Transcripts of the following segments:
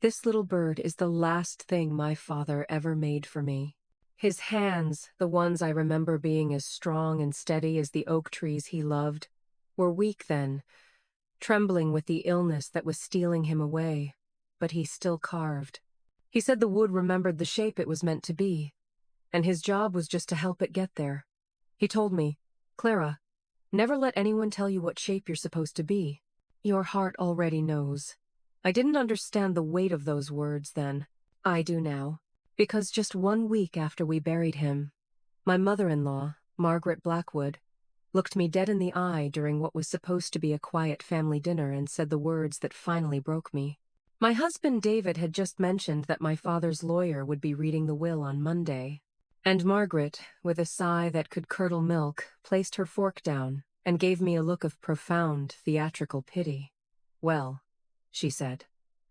This little bird is the last thing my father ever made for me. His hands, the ones I remember being as strong and steady as the oak trees he loved, were weak then, trembling with the illness that was stealing him away, but he still carved. He said the wood remembered the shape it was meant to be, and his job was just to help it get there. He told me, "Clara, never let anyone tell you what shape you're supposed to be. Your heart already knows." I didn't understand the weight of those words then. I do now, because just 1 week after we buried him, my mother-in-law, Margaret Blackwood, looked me dead in the eye during what was supposed to be a quiet family dinner and said the words that finally broke me. My husband David had just mentioned that my father's lawyer would be reading the will on Monday, and Margaret, with a sigh that could curdle milk, placed her fork down and gave me a look of profound theatrical pity. "Well," she said,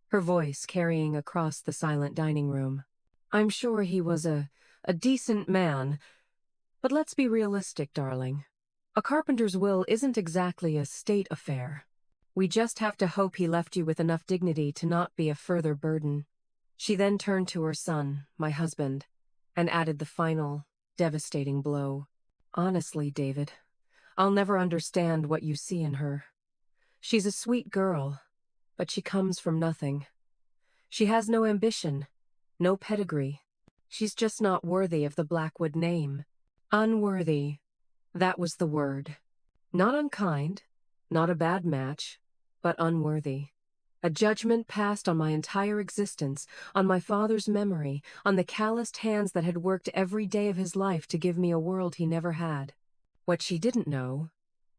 her voice carrying across the silent dining room, "I'm sure he was a decent man, but let's be realistic, darling. A carpenter's will isn't exactly a state affair. We just have to hope he left you with enough dignity to not be a further burden." She then turned to her son, my husband, and added the final, devastating blow. "Honestly, David, I'll never understand what you see in her. She's a sweet girl, but she comes from nothing. She has no ambition, no pedigree. She's just not worthy of the Blackwood name. Unworthy. That was the word. Not unkind, not a bad match, but unworthy. A judgment passed on my entire existence, on my father's memory, on the calloused hands that had worked every day of his life to give me a world he never had. What she didn't know,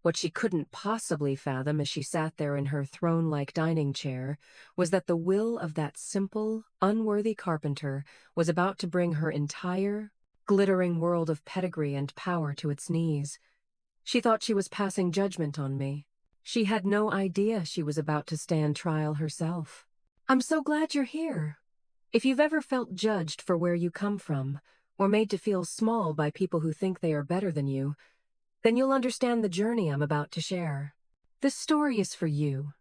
what she couldn't possibly fathom as she sat there in her throne-like dining chair, was that the will of that simple, unworthy carpenter was about to bring her entire, glittering world of pedigree and power to its knees. She thought she was passing judgment on me. She had no idea she was about to stand trial herself. "I'm so glad you're here. If you've ever felt judged for where you come from, or made to feel small by people who think they are better than you, then you'll understand the journey I'm about to share. This story is for you.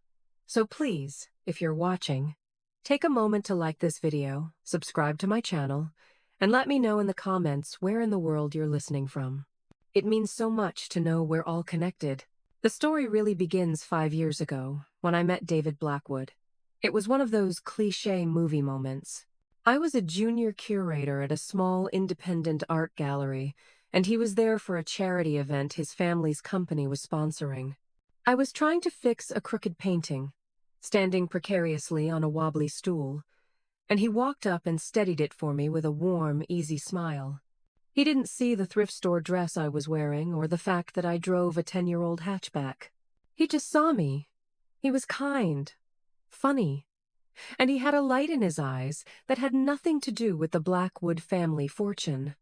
So please, if you're watching, take a moment to like this video, subscribe to my channel, and let me know in the comments where in the world you're listening from. It means so much to know we're all connected." The story really begins 5 years ago, when I met David Blackwood. It was one of those cliché movie moments. I was a junior curator at a small independent art gallery, and he was there for a charity event his family's company was sponsoring. I was trying to fix a crooked painting, standing precariously on a wobbly stool, and he walked up and steadied it for me with a warm, easy smile. He didn't see the thrift store dress I was wearing or the fact that I drove a 10-year-old hatchback. He just saw me. He was kind, funny, and he had a light in his eyes that had nothing to do with the Blackwood family fortune.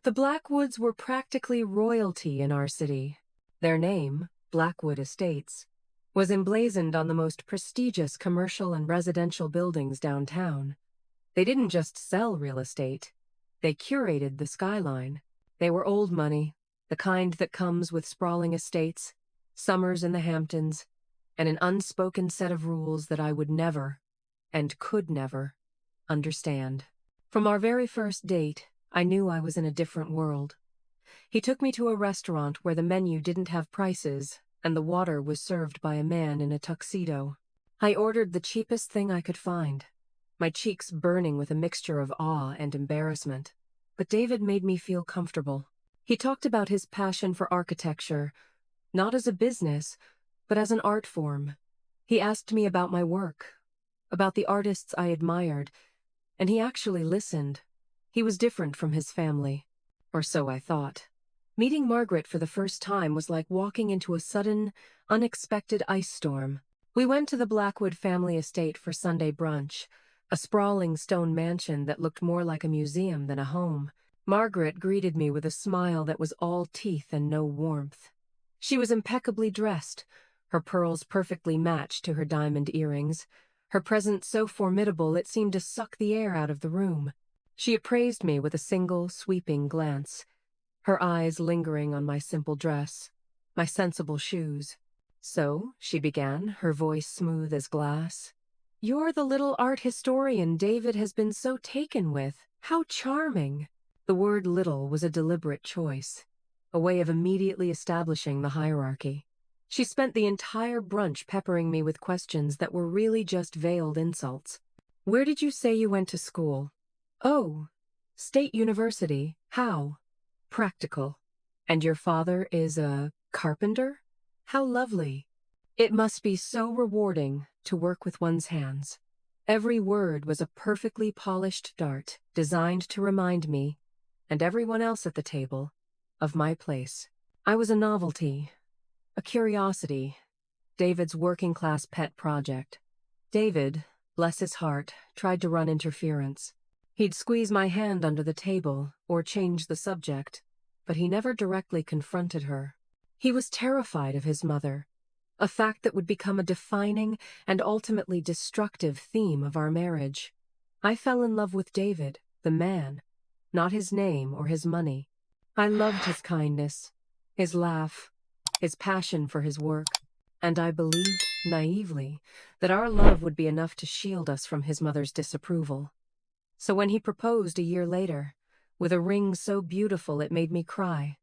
The Blackwoods were practically royalty in our city. Their name, Blackwood Estates, was emblazoned on the most prestigious commercial and residential buildings downtown. They didn't just sell real estate. They curated the skyline. They were old money, the kind that comes with sprawling estates, summers in the Hamptons, and an unspoken set of rules that I would never, and could never, understand. From our very first date, I knew I was in a different world. He took me to a restaurant where the menu didn't have prices, and the water was served by a man in a tuxedo. I ordered the cheapest thing I could find, my cheeks burning with a mixture of awe and embarrassment. But David made me feel comfortable. He talked about his passion for architecture, not as a business, but as an art form. He asked me about my work, about the artists I admired, and he actually listened. He was different from his family, or so I thought. Meeting Margaret for the first time was like walking into a sudden, unexpected ice storm. We went to the Blackwood family estate for Sunday brunch, a sprawling stone mansion that looked more like a museum than a home. Margaret greeted me with a smile that was all teeth and no warmth. She was impeccably dressed, her pearls perfectly matched to her diamond earrings, her presence so formidable it seemed to suck the air out of the room. She appraised me with a single, sweeping glance, her eyes lingering on my simple dress, my sensible shoes. "So," she began, her voice smooth as glass, You're the little art historian David has been so taken with. How charming. The word little was a deliberate choice, a way of immediately establishing the hierarchy. She spent the entire brunch peppering me with questions that were really just veiled insults. Where did you say you went to school? Oh, State University. How? Practical. And your father is a carpenter? How lovely. It must be so rewarding to work with one's hands. Every word was a perfectly polished dart, designed to remind me, and everyone else at the table, of my place. I was a novelty, a curiosity, David's working-class pet project. David, bless his heart, tried to run interference. He'd squeeze my hand under the table or change the subject, but he never directly confronted her. He was terrified of his mother, a fact that would become a defining and ultimately destructive theme of our marriage. I fell in love with David, the man, not his name or his money. I loved his kindness, his laugh, his passion for his work, and I believed, naively, that our love would be enough to shield us from his mother's disapproval. So when he proposed a year later, with a ring so beautiful it made me cry,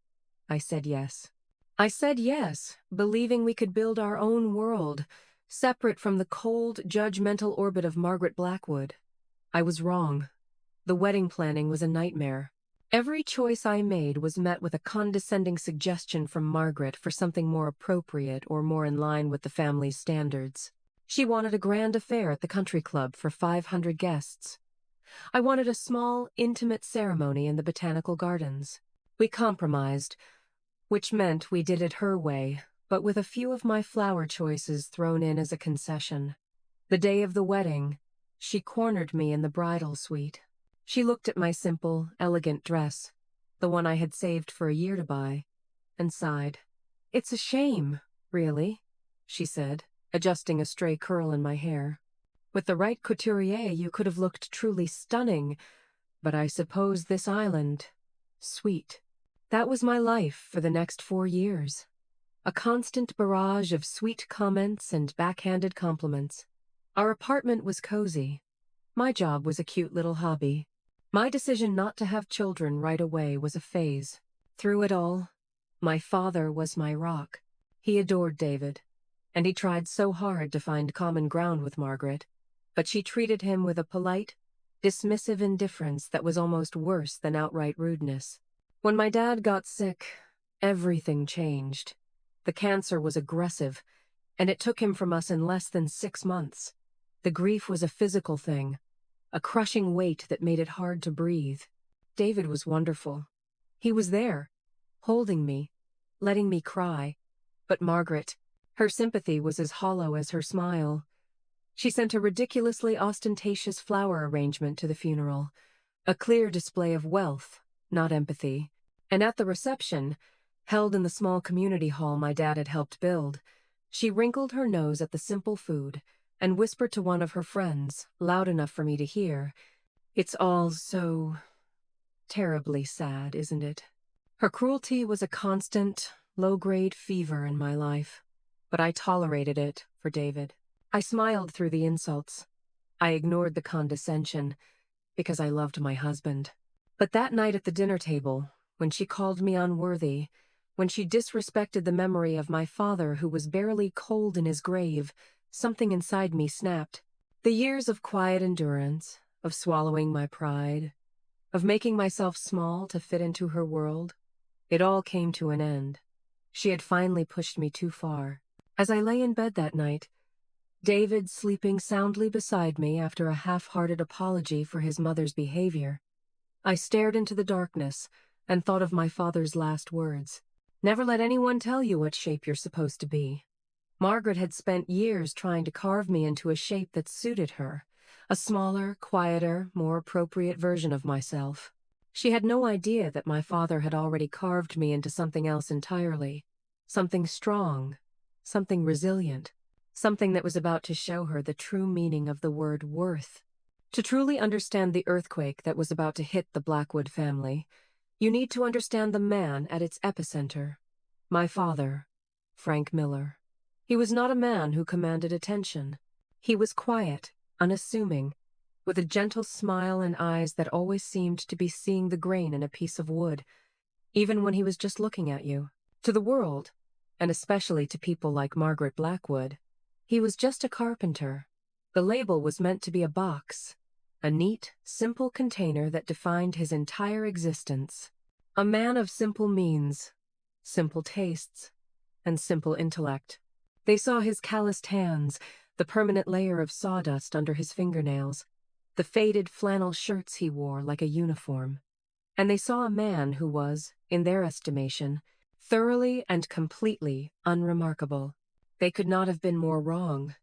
I said yes. I said yes, believing we could build our own world, separate from the cold, judgmental orbit of Margaret Blackwood. I was wrong. The wedding planning was a nightmare. Every choice I made was met with a condescending suggestion from Margaret for something more appropriate or more in line with the family's standards. She wanted a grand affair at the country club for 500 guests. I wanted a small, intimate ceremony in the botanical gardens. We compromised, which meant we did it her way, but with a few of my flower choices thrown in as a concession. The day of the wedding, she cornered me in the bridal suite. She looked at my simple, elegant dress, the one I had saved for a year to buy, and sighed. "It's a shame, really," she said, adjusting a stray curl in my hair. "With the right couturier you could have looked truly stunning, but I suppose this island, sweet." That was my life for the next 4 years. A constant barrage of sweet comments and backhanded compliments. Our apartment was cozy. My job was a cute little hobby. My decision not to have children right away was a phase. Through it all, my father was my rock. He adored David, and he tried so hard to find common ground with Margaret, but she treated him with a polite, dismissive indifference that was almost worse than outright rudeness. When my dad got sick, everything changed. The cancer was aggressive, and it took him from us in less than 6 months. The grief was a physical thing, a crushing weight that made it hard to breathe. David was wonderful. He was there, holding me, letting me cry. But Margaret, her sympathy was as hollow as her smile. She sent a ridiculously ostentatious flower arrangement to the funeral, a clear display of wealth, not empathy. And at the reception, held in the small community hall my dad had helped build, she wrinkled her nose at the simple food and whispered to one of her friends, loud enough for me to hear, "It's all so terribly sad, isn't it?" Her cruelty was a constant, low-grade fever in my life, but I tolerated it for David. I smiled through the insults. I ignored the condescension, because I loved my husband. But that night at the dinner table, when she called me unworthy, when she disrespected the memory of my father who was barely cold in his grave, something inside me snapped. The years of quiet endurance, of swallowing my pride, of making myself small to fit into her world, it all came to an end. She had finally pushed me too far. As I lay in bed that night, David sleeping soundly beside me after a half-hearted apology for his mother's behavior, I stared into the darkness and thought of my father's last words. "Never let anyone tell you what shape you're supposed to be." Margaret had spent years trying to carve me into a shape that suited her, a smaller, quieter, more appropriate version of myself. She had no idea that my father had already carved me into something else entirely, something strong, something resilient, something that was about to show her the true meaning of the word worth. To truly understand the earthquake that was about to hit the Blackwood family, you need to understand the man at its epicenter. My father, Frank Miller. He was not a man who commanded attention. He was quiet, unassuming, with a gentle smile and eyes that always seemed to be seeing the grain in a piece of wood, even when he was just looking at you. To the world, and especially to people like Margaret Blackwood, he was just a carpenter. The label was meant to be a box, a neat, simple container that defined his entire existence. A man of simple means, simple tastes, and simple intellect. They saw his calloused hands, the permanent layer of sawdust under his fingernails, the faded flannel shirts he wore like a uniform. And they saw a man who was, in their estimation, thoroughly and completely unremarkable. They could not have been more wrong.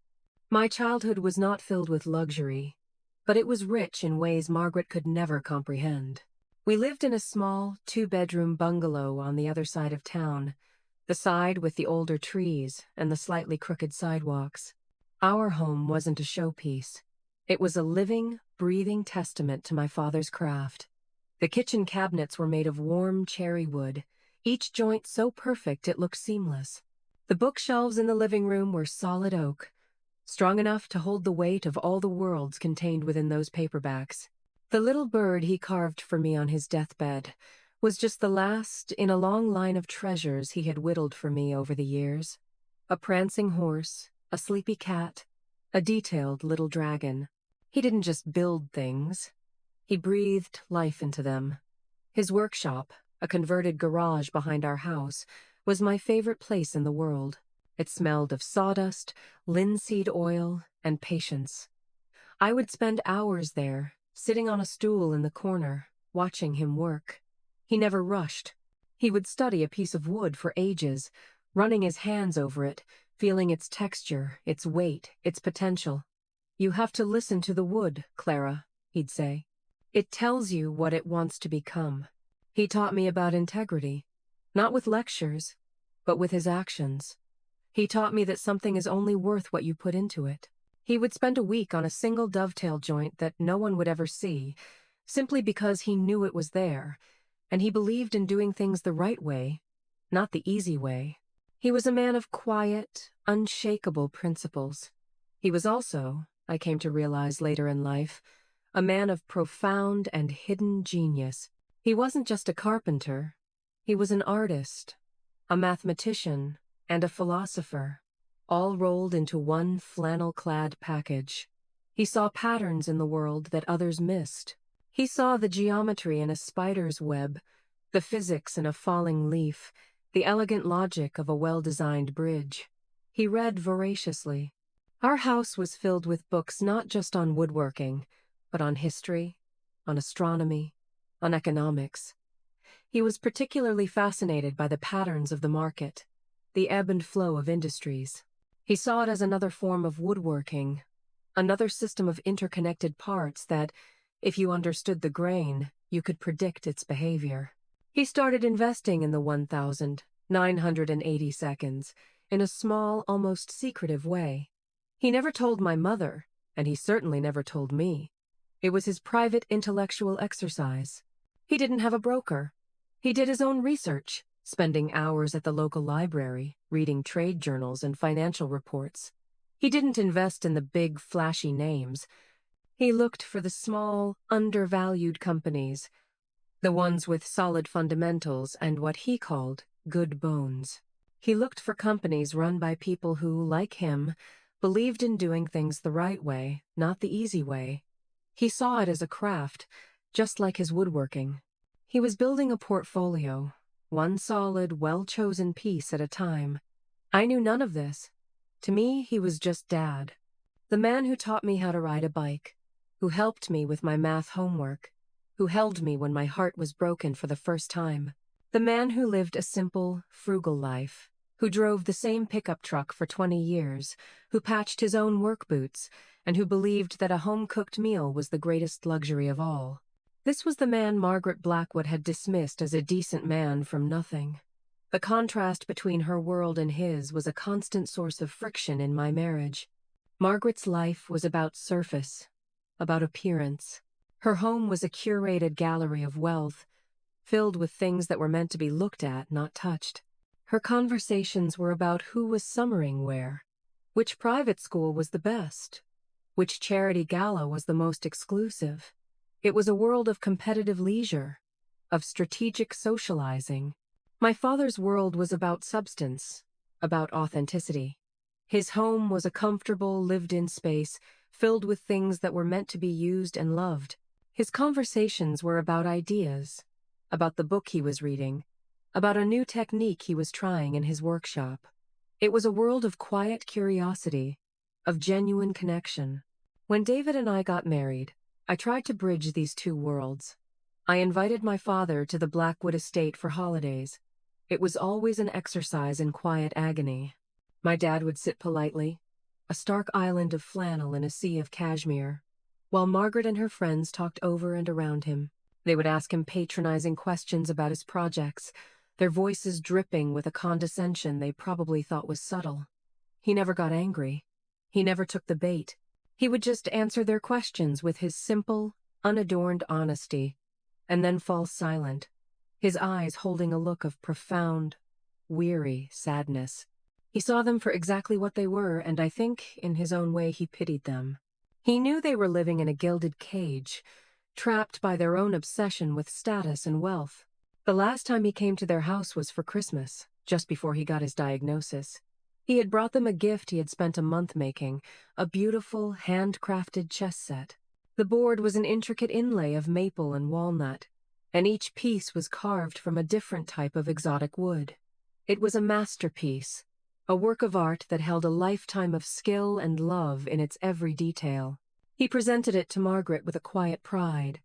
My childhood was not filled with luxury, but it was rich in ways Margaret could never comprehend. We lived in a small, two-bedroom bungalow on the other side of town, the side with the older trees and the slightly crooked sidewalks. Our home wasn't a showpiece. It was a living, breathing testament to my father's craft. The kitchen cabinets were made of warm cherry wood, each joint so perfect it looked seamless. The bookshelves in the living room were solid oak, strong enough to hold the weight of all the worlds contained within those paperbacks. The little bird he carved for me on his deathbed was just the last in a long line of treasures he had whittled for me over the years. A prancing horse, a sleepy cat, a detailed little dragon. He didn't just build things. He breathed life into them. His workshop, a converted garage behind our house, was my favorite place in the world. It smelled of sawdust, linseed oil, and patience. I would spend hours there, sitting on a stool in the corner, watching him work. He never rushed. He would study a piece of wood for ages, running his hands over it, feeling its texture, its weight, its potential. "You have to listen to the wood, Clara," he'd say. "It tells you what it wants to become." He taught me about integrity, not with lectures, but with his actions. He taught me that something is only worth what you put into it. He would spend a week on a single dovetail joint that no one would ever see, simply because he knew it was there, and he believed in doing things the right way, not the easy way. He was a man of quiet, unshakable principles. He was also, I came to realize later in life, a man of profound and hidden genius. He wasn't just a carpenter. He was an artist, a mathematician, and a philosopher, all rolled into one flannel-clad package. He saw patterns in the world that others missed. He saw the geometry in a spider's web, the physics in a falling leaf, the elegant logic of a well-designed bridge. He read voraciously. Our house was filled with books not just on woodworking, but on history, on astronomy, on economics. He was particularly fascinated by the patterns of the market, the ebb and flow of industries. He saw it as another form of woodworking, another system of interconnected parts that, if you understood the grain, you could predict its behavior. He started investing in the 1,980 seconds in a small, almost secretive way. He never told my mother, and he certainly never told me. It was his private intellectual exercise. He didn't have a broker. He did his own research, spending hours at the local library, reading trade journals and financial reports. He didn't invest in the big, flashy names. He looked for the small, undervalued companies, the ones with solid fundamentals and what he called good bones. He looked for companies run by people who, like him, believed in doing things the right way, not the easy way. He saw it as a craft, just like his woodworking. He was building a portfolio, one solid, well-chosen piece at a time. I knew none of this. To me, he was just Dad, the man who taught me how to ride a bike, who helped me with my math homework, who held me when my heart was broken for the first time, the man who lived a simple, frugal life, who drove the same pickup truck for 20 years, who patched his own work boots, and who believed that a home-cooked meal was the greatest luxury of all. This was the man Margaret Blackwood had dismissed as a decent man from nothing. The contrast between her world and his was a constant source of friction in my marriage. Margaret's life was about surface, about appearance. Her home was a curated gallery of wealth, filled with things that were meant to be looked at, not touched. Her conversations were about who was summering where, which private school was the best, which charity gala was the most exclusive. It was a world of competitive leisure, of strategic socializing. My father's world was about substance, about authenticity. His home was a comfortable, lived-in space filled with things that were meant to be used and loved. His conversations were about ideas, about the book he was reading, about a new technique he was trying in his workshop. It was a world of quiet curiosity, of genuine connection. When David and I got married, I tried to bridge these two worlds. I invited my father to the Blackwood estate for holidays. It was always an exercise in quiet agony. My dad would sit politely, a stark island of flannel in a sea of cashmere, while Margaret and her friends talked over and around him. They would ask him patronizing questions about his projects, their voices dripping with a condescension they probably thought was subtle. He never got angry. He never took the bait. He would just answer their questions with his simple, unadorned honesty, and then fall silent, his eyes holding a look of profound, weary sadness. He saw them for exactly what they were, and I think, in his own way, he pitied them. He knew they were living in a gilded cage, trapped by their own obsession with status and wealth. The last time he came to their house was for Christmas, just before he got his diagnosis. He had brought them a gift he had spent a month making, a beautiful, handcrafted chess set. The board was an intricate inlay of maple and walnut, and each piece was carved from a different type of exotic wood. It was a masterpiece, a work of art that held a lifetime of skill and love in its every detail. He presented it to Margaret with a quiet pride.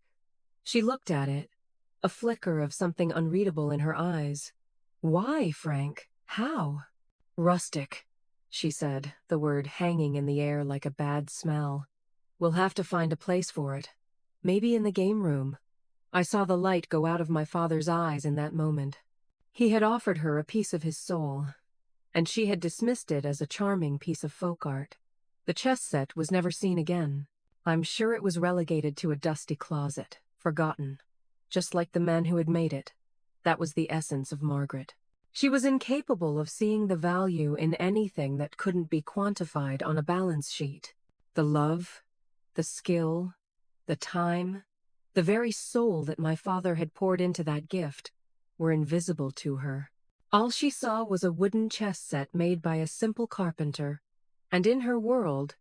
She looked at it, a flicker of something unreadable in her eyes. "Why, Frank? How?" "Rustic," she said, the word hanging in the air like a bad smell. "We'll have to find a place for it. Maybe in the game room." I saw the light go out of my father's eyes in that moment. He had offered her a piece of his soul, and she had dismissed it as a charming piece of folk art. The chess set was never seen again. I'm sure it was relegated to a dusty closet, forgotten, just like the man who had made it. That was the essence of Margaret. She was incapable of seeing the value in anything that couldn't be quantified on a balance sheet. The love, the skill, the time, the very soul that my father had poured into that gift were invisible to her. All she saw was a wooden chess set made by a simple carpenter, and in her world,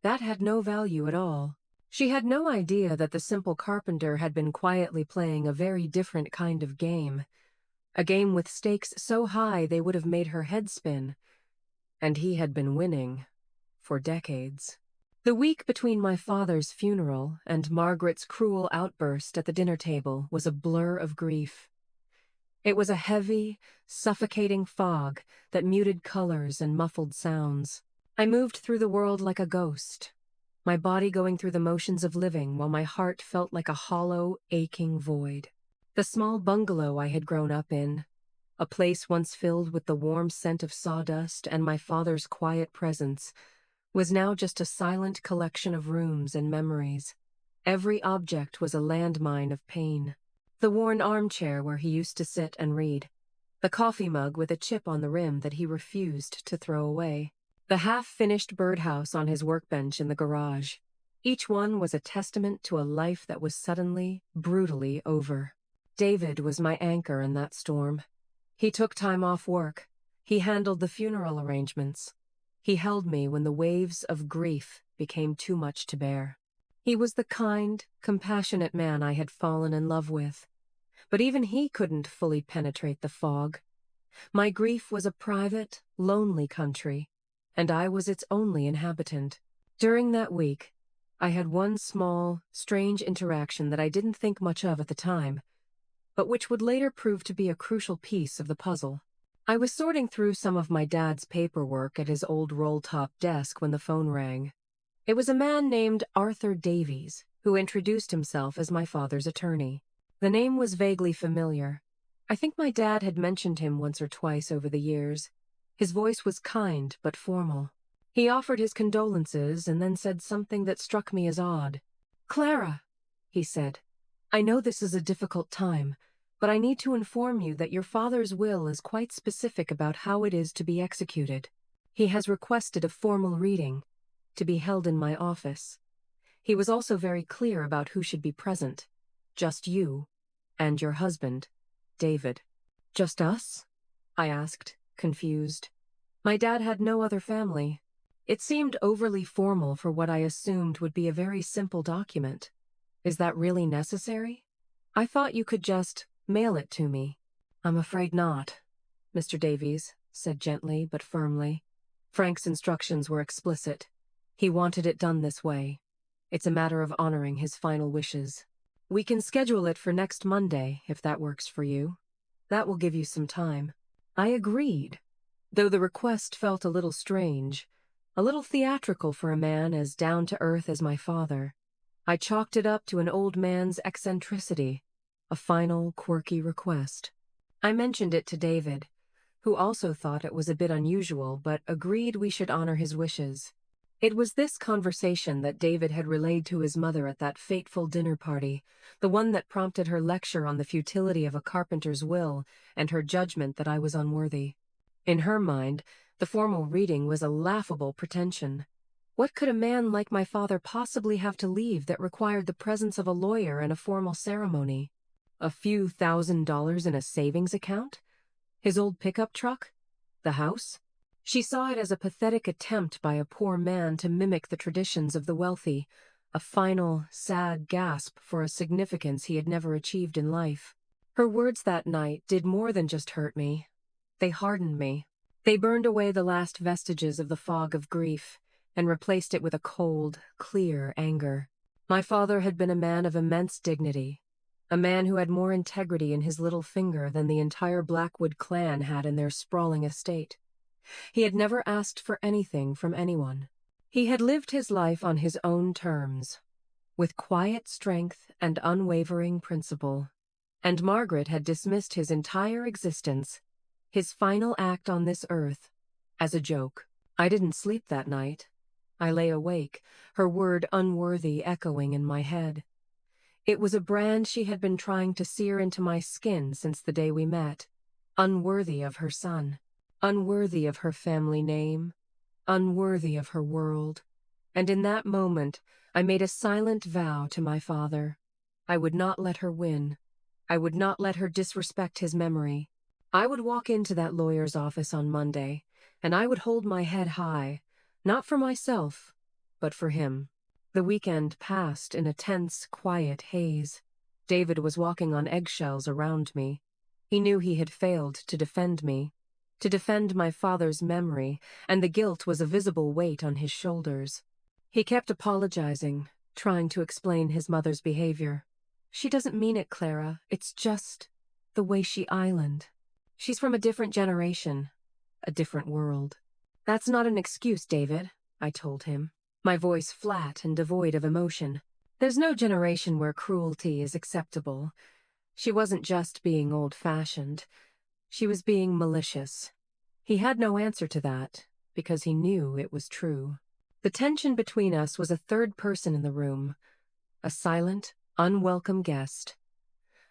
that had no value at all. She had no idea that the simple carpenter had been quietly playing a very different kind of game, a game with stakes so high they would have made her head spin, and he had been winning for decades. The week between my father's funeral and Margaret's cruel outburst at the dinner table was a blur of grief. It was a heavy, suffocating fog that muted colors and muffled sounds. I moved through the world like a ghost, my body going through the motions of living while my heart felt like a hollow, aching void. The small bungalow I had grown up in, a place once filled with the warm scent of sawdust and my father's quiet presence, was now just a silent collection of rooms and memories. Every object was a landmine of pain. The worn armchair where he used to sit and read, the coffee mug with a chip on the rim that he refused to throw away, the half-finished birdhouse on his workbench in the garage. Each one was a testament to a life that was suddenly, brutally over. David was my anchor in that storm. He took time off work. He handled the funeral arrangements. He held me when the waves of grief became too much to bear. He was the kind, compassionate man I had fallen in love with. But even he couldn't fully penetrate the fog. My grief was a private, lonely country, and I was its only inhabitant. During that week, I had one small, strange interaction that I didn't think much of at the time, but which would later prove to be a crucial piece of the puzzle. I was sorting through some of my dad's paperwork at his old roll-top desk when the phone rang. It was a man named Arthur Davies, who introduced himself as my father's attorney. The name was vaguely familiar. I think my dad had mentioned him once or twice over the years. His voice was kind but formal. He offered his condolences and then said something that struck me as odd. "Clara," he said, "I know this is a difficult time, but I need to inform you that your father's will is quite specific about how it is to be executed. He has requested a formal reading. to be held in my office. He was also very clear about who should be present. Just you and your husband, David. Just us? I asked, confused. My dad had no other family. It seemed overly formal for what I assumed would be a very simple document. Is that really necessary? I thought you could just mail it to me. I'm afraid not, Mr. Davies said gently but firmly. Frank's instructions were explicit. He wanted it done this way. It's a matter of honoring his final wishes. We can schedule it for next Monday, if that works for you. That will give you some time. I agreed, though the request felt a little strange, a little theatrical for a man as down-to-earth as my father. I chalked it up to an old man's eccentricity, a final, quirky request. I mentioned it to David, who also thought it was a bit unusual but agreed we should honor his wishes. It was this conversation that David had relayed to his mother at that fateful dinner party, the one that prompted her lecture on the futility of a carpenter's will and her judgment that I was unworthy. In her mind, the formal reading was a laughable pretension. What could a man like my father possibly have to leave that required the presence of a lawyer and a formal ceremony? A few $1,000s in a savings account? His old pickup truck? The house? She saw it as a pathetic attempt by a poor man to mimic the traditions of the wealthy, a final, sad gasp for a significance he had never achieved in life. Her words that night did more than just hurt me. They hardened me. They burned away the last vestiges of the fog of grief and replaced it with a cold, clear anger. My father had been a man of immense dignity, a man who had more integrity in his little finger than the entire Blackwood clan had in their sprawling estate. He had never asked for anything from anyone. He had lived his life on his own terms, with quiet strength and unwavering principle. And Margaret had dismissed his entire existence, his final act on this earth, as a joke. I didn't sleep that night. I lay awake, her word unworthy echoing in my head. It was a brand she had been trying to sear into my skin since the day we met. Unworthy of her son. Unworthy of her family name, unworthy of her world. And in that moment, I made a silent vow to my father. I would not let her win. I would not let her disrespect his memory. I would walk into that lawyer's office on Monday, and I would hold my head high, not for myself, but for him. The weekend passed in a tense, quiet haze. David was walking on eggshells around me. He knew he had failed to defend me, to defend my father's memory, and the guilt was a visible weight on his shoulders. He kept apologizing, trying to explain his mother's behavior. She doesn't mean it, Clara. It's just the way she island. She's from a different generation, a different world. That's not an excuse, David, I told him, my voice flat and devoid of emotion. There's no generation where cruelty is acceptable. She wasn't just being old-fashioned. She was being malicious. He had no answer to that, because he knew it was true. The tension between us was a third person in the room, a silent, unwelcome guest.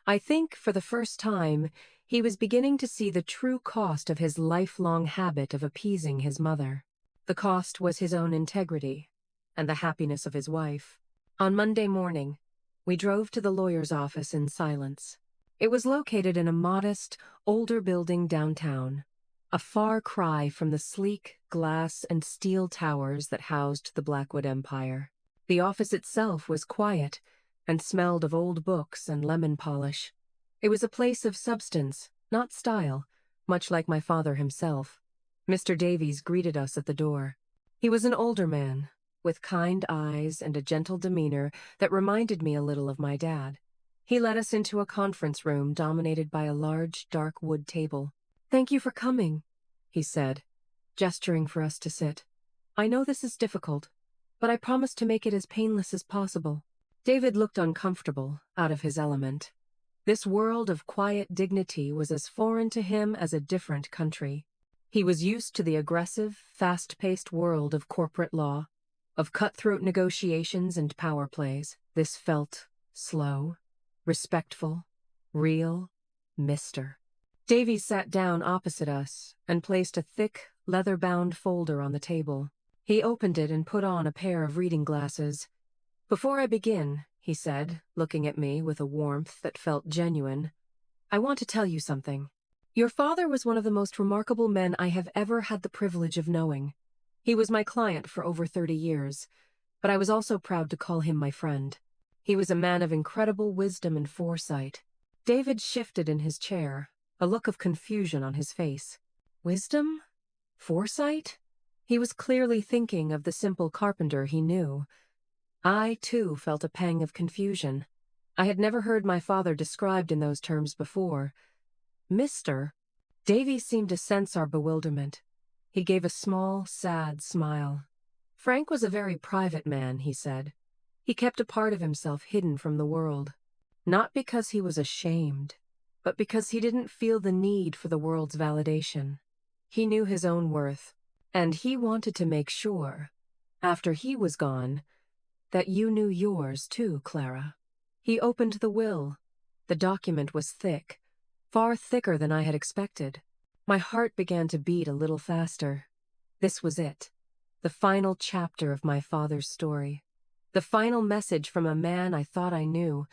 I think, for the first time, he was beginning to see the true cost of his lifelong habit of appeasing his mother. The cost was his own integrity, and the happiness of his wife. On Monday morning, we drove to the lawyer's office in silence. It was located in a modest, older building downtown, a far cry from the sleek glass and steel towers that housed the Blackwood Empire. The office itself was quiet and smelled of old books and lemon polish. It was a place of substance, not style, much like my father himself. Mr. Davies greeted us at the door. He was an older man, with kind eyes and a gentle demeanor that reminded me a little of my dad. He led us into a conference room dominated by a large, dark wood table. "Thank you for coming," he said, gesturing for us to sit. "I know this is difficult, but I promise to make it as painless as possible." David looked uncomfortable, out of his element. This world of quiet dignity was as foreign to him as a different country. He was used to the aggressive, fast-paced world of corporate law, of cutthroat negotiations and power plays. This felt slow, respectful, real, Mr. Davies sat down opposite us and placed a thick, leather-bound folder on the table. He opened it and put on a pair of reading glasses. "Before I begin," he said, looking at me with a warmth that felt genuine, "I want to tell you something. Your father was one of the most remarkable men I have ever had the privilege of knowing. He was my client for over 30 years, but I was also proud to call him my friend. He was a man of incredible wisdom and foresight." David shifted in his chair, a look of confusion on his face. Wisdom? Foresight? He was clearly thinking of the simple carpenter he knew. I, too, felt a pang of confusion. I had never heard my father described in those terms before. Mister? Davy seemed to sense our bewilderment. He gave a small, sad smile. "Frank was a very private man," he said. "He kept a part of himself hidden from the world. Not because he was ashamed, but because he didn't feel the need for the world's validation. He knew his own worth, and he wanted to make sure, after he was gone, that you knew yours too, Clara." He opened the will. The document was thick, far thicker than I had expected. My heart began to beat a little faster. This was it, the final chapter of my father's story. The final message from a man I thought I knew,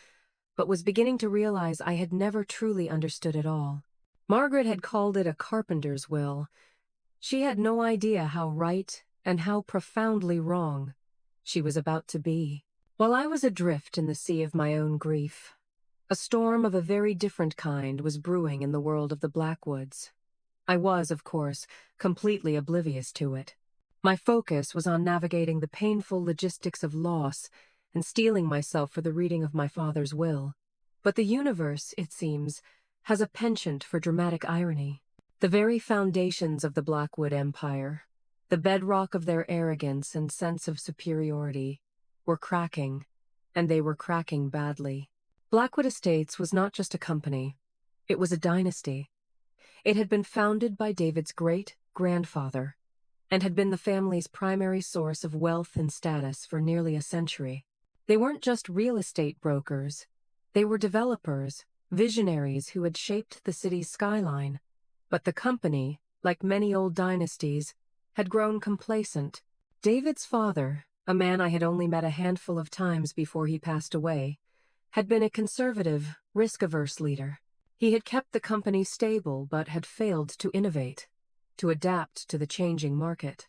but was beginning to realize I had never truly understood at all. Margaret had called it a carpenter's will. She had no idea how right and how profoundly wrong she was about to be. While I was adrift in the sea of my own grief, a storm of a very different kind was brewing in the world of the Blackwoods. I was, of course, completely oblivious to it. My focus was on navigating the painful logistics of loss and steeling myself for the reading of my father's will. But the universe, it seems, has a penchant for dramatic irony. The very foundations of the Blackwood Empire, the bedrock of their arrogance and sense of superiority, were cracking, and they were cracking badly. Blackwood Estates was not just a company, it was a dynasty. It had been founded by David's great-grandfather, and had been the family's primary source of wealth and status for nearly a century. They weren't just real estate brokers. They were developers, visionaries who had shaped the city's skyline. But the company, like many old dynasties, had grown complacent. David's father, a man I had only met a handful of times before he passed away, had been a conservative, risk-averse leader. He had kept the company stable but had failed to innovate, to adapt to the changing market.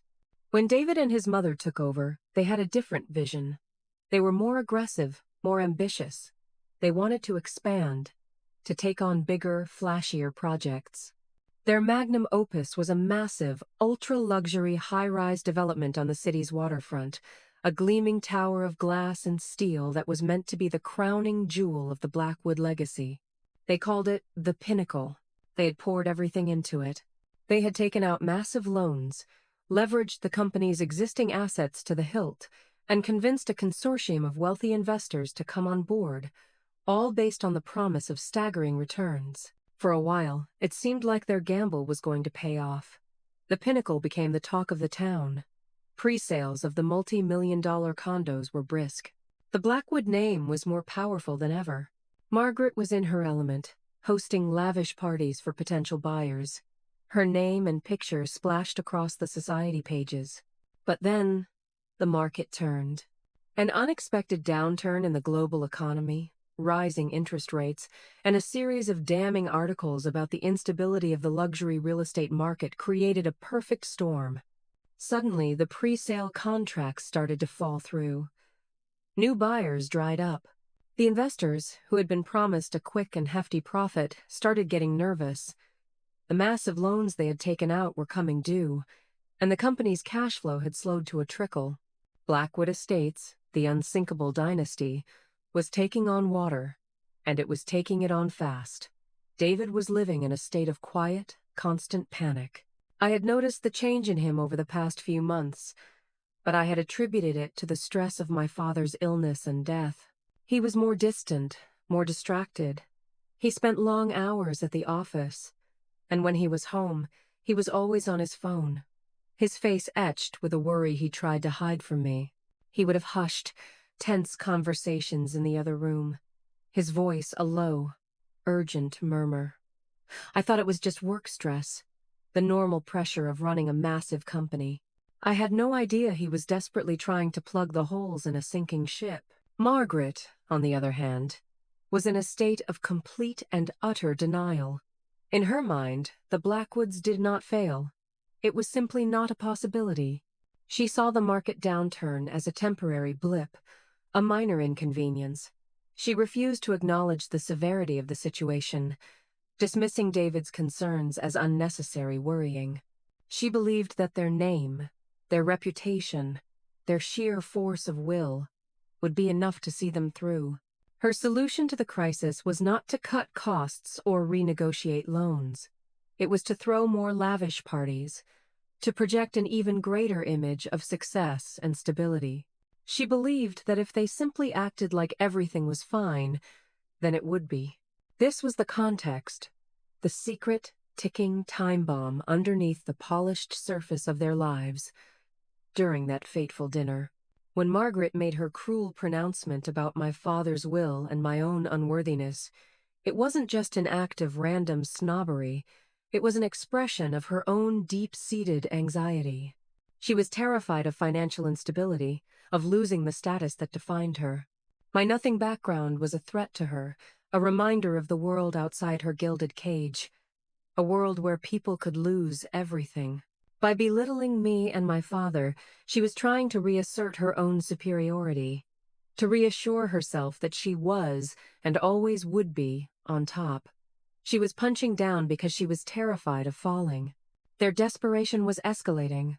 When David and his mother took over, they had a different vision. They were more aggressive, more ambitious. They wanted to expand, to take on bigger, flashier projects. Their magnum opus was a massive, ultra-luxury high-rise development on the city's waterfront, a gleaming tower of glass and steel that was meant to be the crowning jewel of the Blackwood legacy. They called it the Pinnacle. They had poured everything into it. They had taken out massive loans, leveraged the company's existing assets to the hilt, and convinced a consortium of wealthy investors to come on board, all based on the promise of staggering returns. For a while, it seemed like their gamble was going to pay off. The Pinnacle became the talk of the town. Pre-sales of the multi-million-dollar condos were brisk. The Blackwood name was more powerful than ever. Margaret was in her element, hosting lavish parties for potential buyers. Her name and picture splashed across the society pages. But then, the market turned. An unexpected downturn in the global economy, rising interest rates, and a series of damning articles about the instability of the luxury real estate market created a perfect storm. Suddenly, the pre-sale contracts started to fall through. New buyers dried up. The investors, who had been promised a quick and hefty profit, started getting nervous. The massive loans they had taken out were coming due, and the company's cash flow had slowed to a trickle. Blackwood Estates, the unsinkable dynasty, was taking on water, and it was taking it on fast. David was living in a state of quiet, constant panic. I had noticed the change in him over the past few months, but I had attributed it to the stress of my father's illness and death. He was more distant, more distracted. He spent long hours at the office, and when he was home, he was always on his phone. His face etched with a worry he tried to hide from me. He would have hushed tense conversations in the other room, his voice a low, urgent murmur. I thought it was just work stress, the normal pressure of running a massive company. I had no idea he was desperately trying to plug the holes in a sinking ship. Margaret, on the other hand, was in a state of complete and utter denial. In her mind, the Blackwoods did not fail. It was simply not a possibility. She saw the market downturn as a temporary blip, a minor inconvenience. She refused to acknowledge the severity of the situation, dismissing David's concerns as unnecessary worrying. She believed that their name, their reputation, their sheer force of will would be enough to see them through. Her solution to the crisis was not to cut costs or renegotiate loans. It was to throw more lavish parties, to project an even greater image of success and stability. She believed that if they simply acted like everything was fine, then it would be. This was the context, the secret, ticking time bomb underneath the polished surface of their lives during that fateful dinner. When Margaret made her cruel pronouncement about my father's will and my own unworthiness, it wasn't just an act of random snobbery, it was an expression of her own deep-seated anxiety. She was terrified of financial instability, of losing the status that defined her. My nothing background was a threat to her, a reminder of the world outside her gilded cage, a world where people could lose everything. By belittling me and my father, she was trying to reassert her own superiority, to reassure herself that she was, and always would be, on top. She was punching down because she was terrified of falling. Their desperation was escalating.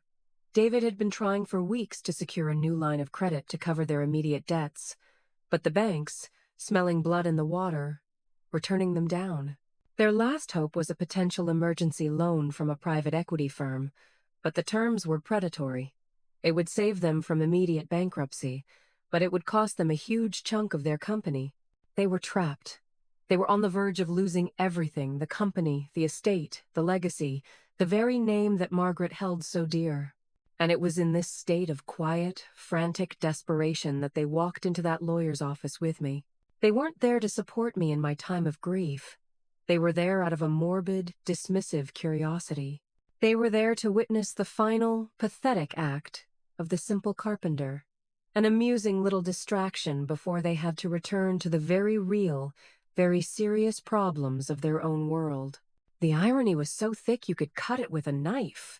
David had been trying for weeks to secure a new line of credit to cover their immediate debts, but the banks, smelling blood in the water, were turning them down. Their last hope was a potential emergency loan from a private equity firm, but the terms were predatory. It would save them from immediate bankruptcy, but it would cost them a huge chunk of their company. They were trapped. They were on the verge of losing everything: the company, the estate, the legacy, the very name that Margaret held so dear. And it was in this state of quiet, frantic desperation that they walked into that lawyer's office with me. They weren't there to support me in my time of grief. They were there out of a morbid, dismissive curiosity. They were there to witness the final, pathetic act of the simple carpenter, an amusing little distraction before they had to return to the very real, very serious problems of their own world. The irony was so thick you could cut it with a knife.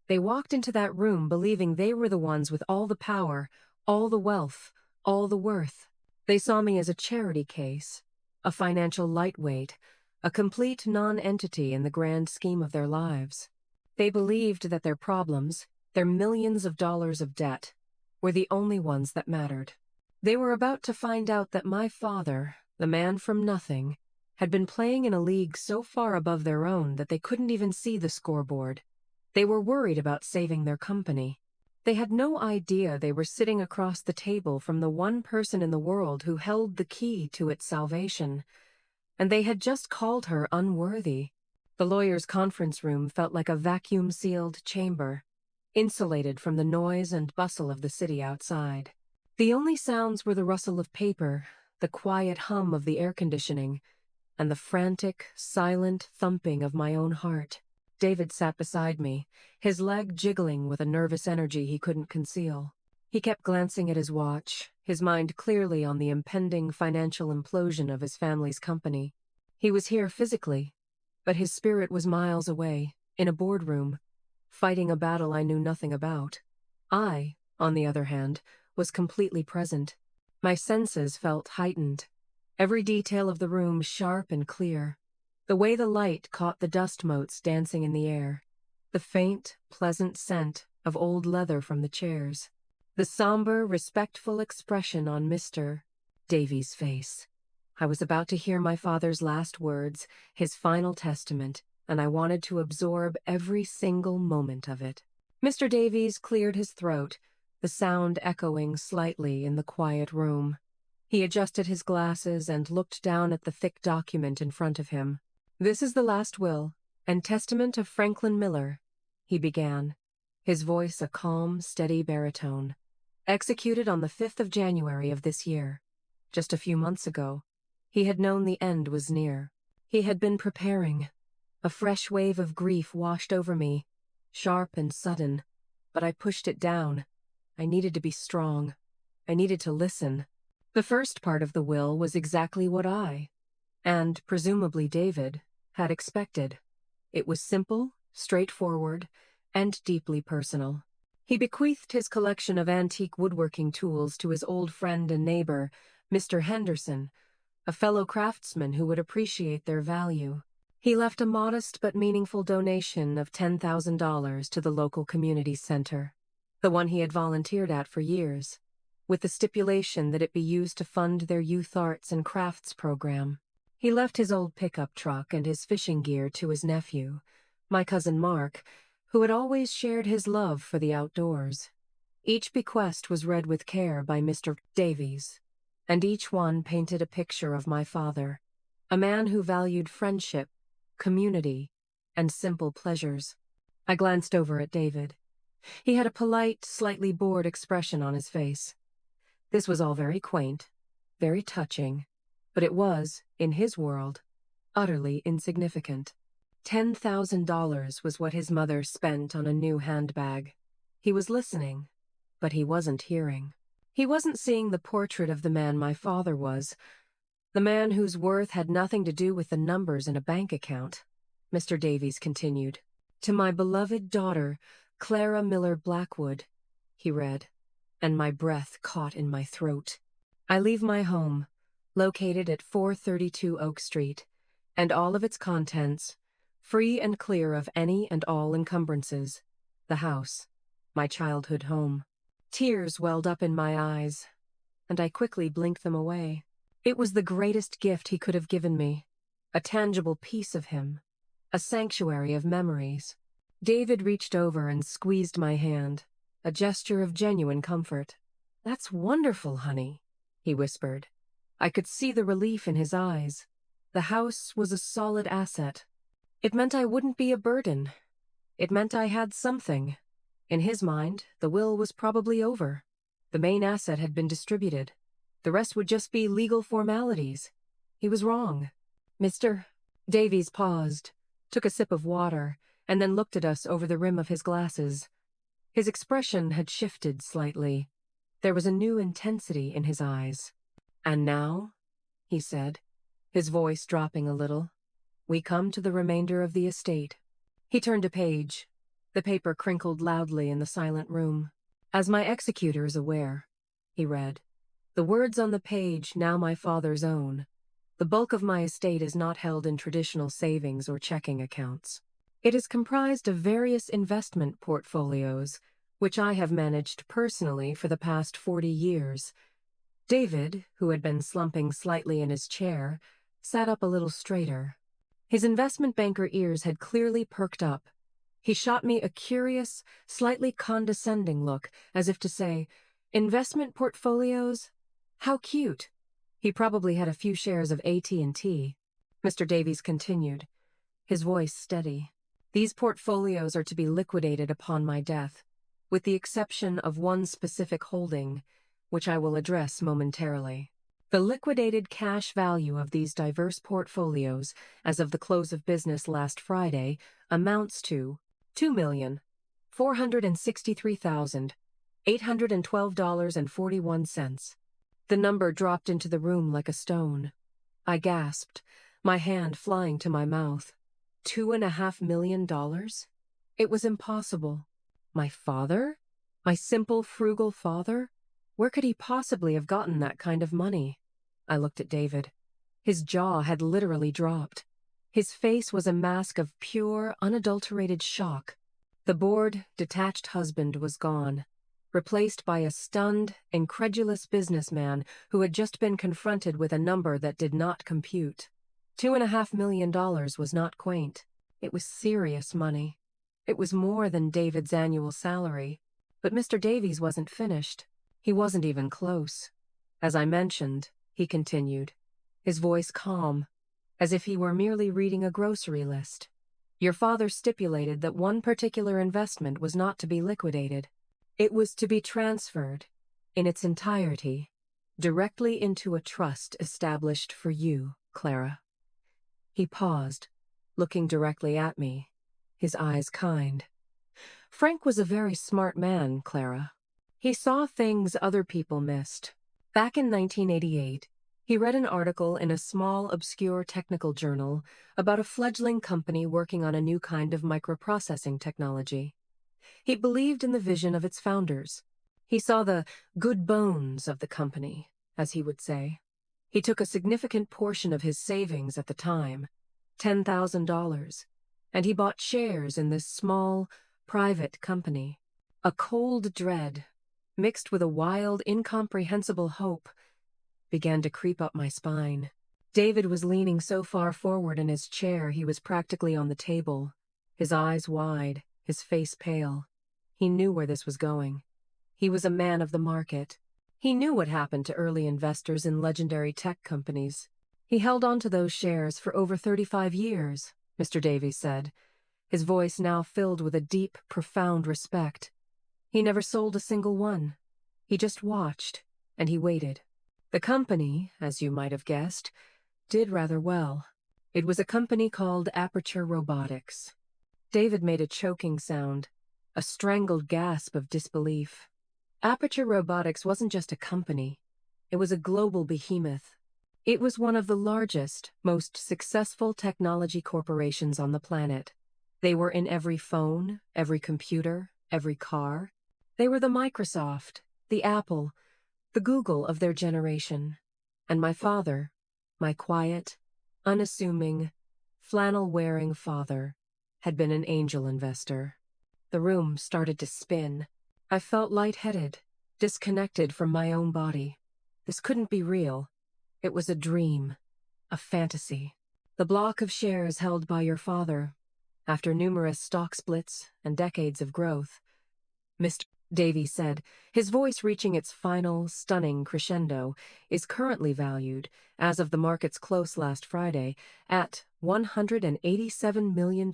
They walked into that room believing they were the ones with all the power, all the wealth, all the worth. They saw me as a charity case, a financial lightweight, a complete non-entity in the grand scheme of their lives. They believed that their problems, their millions of dollars of debt, were the only ones that mattered. They were about to find out that my father, the man from nothing, had been playing in a league so far above their own that they couldn't even see the scoreboard. They were worried about saving their company. They had no idea they were sitting across the table from the one person in the world who held the key to its salvation, and they had just called her unworthy. The lawyer's conference room felt like a vacuum-sealed chamber, insulated from the noise and bustle of the city outside. The only sounds were the rustle of paper, the quiet hum of the air conditioning, and the frantic, silent thumping of my own heart. David sat beside me, his leg jiggling with a nervous energy he couldn't conceal. He kept glancing at his watch, his mind clearly on the impending financial implosion of his family's company. He was here physically, but his spirit was miles away, in a boardroom, fighting a battle I knew nothing about. I, on the other hand, was completely present. My senses felt heightened, every detail of the room sharp and clear. The way the light caught the dust motes dancing in the air, the faint, pleasant scent of old leather from the chairs, the somber, respectful expression on Mr. Davies' face. I was about to hear my father's last words, his final testament, and I wanted to absorb every single moment of it. Mr. Davies cleared his throat, the sound echoing slightly in the quiet room. He adjusted his glasses and looked down at the thick document in front of him. "This is the last will and testament of Franklin Miller," he began, his voice a calm, steady baritone. "Executed on the 5th of January of this year. Just a few months ago. He had known the end was near. He had been preparing. A fresh wave of grief washed over me, sharp and sudden, but I pushed it down. I needed to be strong. I needed to listen. The first part of the will was exactly what and presumably David, had expected. It was simple, straightforward, and deeply personal. He bequeathed his collection of antique woodworking tools to his old friend and neighbor, Mr. Henderson, a fellow craftsman who would appreciate their value. He left a modest but meaningful donation of $10,000 to the local community center, the one he had volunteered at for years, with the stipulation that it be used to fund their youth arts and crafts program. He left his old pickup truck and his fishing gear to his nephew, my cousin Mark, who had always shared his love for the outdoors. Each bequest was read with care by Mr. Davies, and each one painted a picture of my father, a man who valued friendship, community, and simple pleasures. I glanced over at David. He had a polite, slightly bored expression on his face. This was all very quaint, very touching, but it was, in his world, utterly insignificant. $10,000 was what his mother spent on a new handbag. He was listening, but he wasn't hearing. He wasn't seeing the portrait of the man my father was, the man whose worth had nothing to do with the numbers in a bank account. Mr. Davies continued. To my beloved daughter, Clara Miller Blackwood, he read, and my breath caught in my throat. I leave my home, located at 432 Oak Street, and all of its contents, free and clear of any and all encumbrances. The house, my childhood home. Tears welled up in my eyes, and I quickly blinked them away. It was the greatest gift he could have given me, a tangible piece of him, a sanctuary of memories. David reached over and squeezed my hand, a gesture of genuine comfort. That's wonderful, honey, he whispered. I could see the relief in his eyes. The house was a solid asset. It meant I wouldn't be a burden. It meant I had something. In his mind, the will was probably over. The main asset had been distributed. The rest would just be legal formalities. He was wrong. Mr. Davies paused, took a sip of water, and then looked at us over the rim of his glasses. His expression had shifted slightly. There was a new intensity in his eyes. And now, he said, his voice dropping a little, we come to the remainder of the estate. He turned a page. The paper crinkled loudly in the silent room. As my executor is aware, he read, the words on the page now my father's own. The bulk of my estate is not held in traditional savings or checking accounts. It is comprised of various investment portfolios, which I have managed personally for the past 40 years. David, who had been slumping slightly in his chair, sat up a little straighter. His investment banker ears had clearly perked up. He shot me a curious, slightly condescending look, as if to say, investment portfolios? How cute. He probably had a few shares of AT&T. Mr. Davies continued, his voice steady. These portfolios are to be liquidated upon my death, with the exception of one specific holding, which I will address momentarily. The liquidated cash value of these diverse portfolios, as of the close of business last Friday, amounts to $2,463,812.41. The number dropped into the room like a stone. I gasped, my hand flying to my mouth. $2.5 million? It was impossible. My father? My simple, frugal father? Where could he possibly have gotten that kind of money? I looked at David. His jaw had literally dropped. His face was a mask of pure, unadulterated shock. The bored, detached husband was gone, replaced by a stunned, incredulous businessman who had just been confronted with a number that did not compute. $2.5 million was not quaint. It was serious money. It was more than David's annual salary. But Mr. Davies wasn't finished. He wasn't even close. As I mentioned, he continued, his voice calm, as if he were merely reading a grocery list. Your father stipulated that one particular investment was not to be liquidated. It was to be transferred, in its entirety, directly into a trust established for you, Clara. He paused, looking directly at me, his eyes kind. Frank was a very smart man, Clara. He saw things other people missed. Back in 1988, he read an article in a small, obscure technical journal about a fledgling company working on a new kind of microprocessing technology. He believed in the vision of its founders. He saw the good bones of the company, as he would say. He took a significant portion of his savings at the time, $10,000, and he bought shares in this small, private company. A cold dread, mixed with a wild, incomprehensible hope, began to creep up my spine. David was leaning so far forward in his chair he was practically on the table, his eyes wide, his face pale. He knew where this was going. He was a man of the market. He knew what happened to early investors in legendary tech companies. He held on to those shares for over 35 years, Mr. Davies said, his voice now filled with a deep, profound respect. He never sold a single one. He just watched, and he waited. The company, as you might have guessed, did rather well. It was a company called Aperture Robotics. David made a choking sound, a strangled gasp of disbelief. Aperture Robotics wasn't just a company. It was a global behemoth. It was one of the largest, most successful technology corporations on the planet. They were in every phone, every computer, every car. They were the Microsoft, the Apple, the Google of their generation. And my father, my quiet, unassuming, flannel-wearing father, had been an angel investor. The room started to spin. I felt lightheaded, disconnected from my own body. This couldn't be real. It was a dream, a fantasy. The block of shares held by your father, after numerous stock splits and decades of growth, Mr. Davies said, his voice reaching its final, stunning crescendo, is currently valued, as of the market's close last Friday, at $187 million.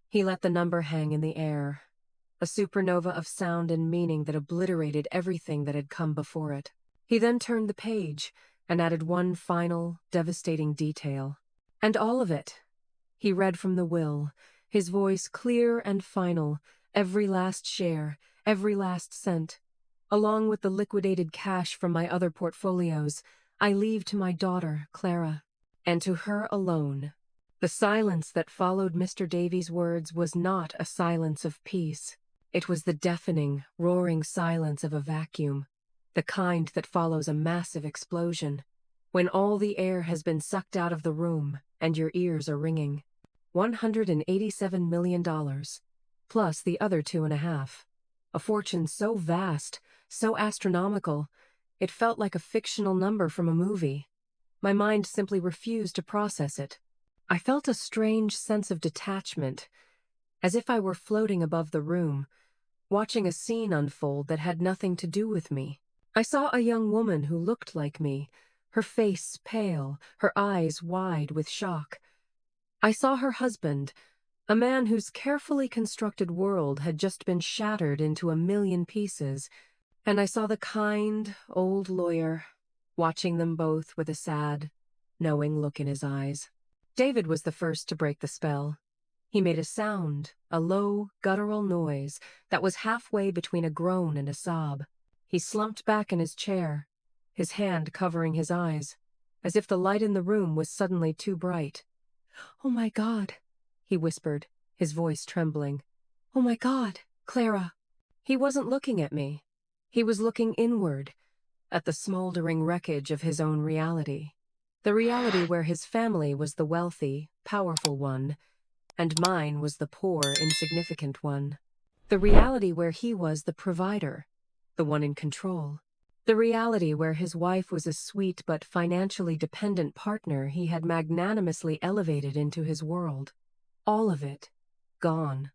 He let the number hang in the air, a supernova of sound and meaning that obliterated everything that had come before it. He then turned the page and added one final, devastating detail. And all of it. He read from the will, his voice clear and final, every last share, every last cent. Along with the liquidated cash from my other portfolios, I leave to my daughter, Clara, and to her alone. The silence that followed Mr. Davies' words was not a silence of peace. It was the deafening, roaring silence of a vacuum, the kind that follows a massive explosion, when all the air has been sucked out of the room and your ears are ringing. $187 million, plus the other 2.5. A fortune so vast, so astronomical, it felt like a fictional number from a movie. My mind simply refused to process it. I felt a strange sense of detachment, as if I were floating above the room, watching a scene unfold that had nothing to do with me. I saw a young woman who looked like me, her face pale, her eyes wide with shock. I saw her husband, a man whose carefully constructed world had just been shattered into a million pieces, and I saw the kind, old lawyer, watching them both with a sad, knowing look in his eyes. David was the first to break the spell. He made a sound, a low, guttural noise that was halfway between a groan and a sob. He slumped back in his chair, his hand covering his eyes, as if the light in the room was suddenly too bright. "Oh my God," he whispered, his voice trembling. "Oh my God, Clara." He wasn't looking at me. He was looking inward, at the smoldering wreckage of his own reality. The reality where his family was the wealthy, powerful one, and mine was the poor, insignificant one. The reality where he was the provider, the one in control. The reality where his wife was a sweet but financially dependent partner he had magnanimously elevated into his world. All of it, gone,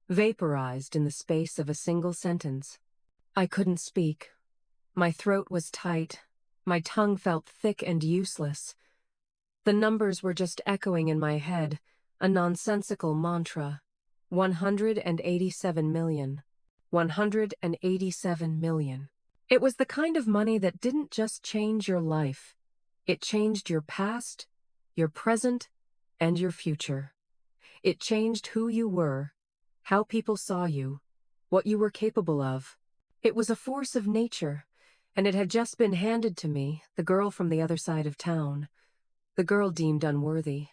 vaporized in the space of a single sentence. I couldn't speak. My throat was tight. My tongue felt thick and useless. The numbers were just echoing in my head, a nonsensical mantra. 187 million. 187 million. It was the kind of money that didn't just change your life. It changed your past, your present, and your future. It changed who you were, how people saw you, what you were capable of. It was a force of nature, and it had just been handed to me, the girl from the other side of town, the girl deemed unworthy.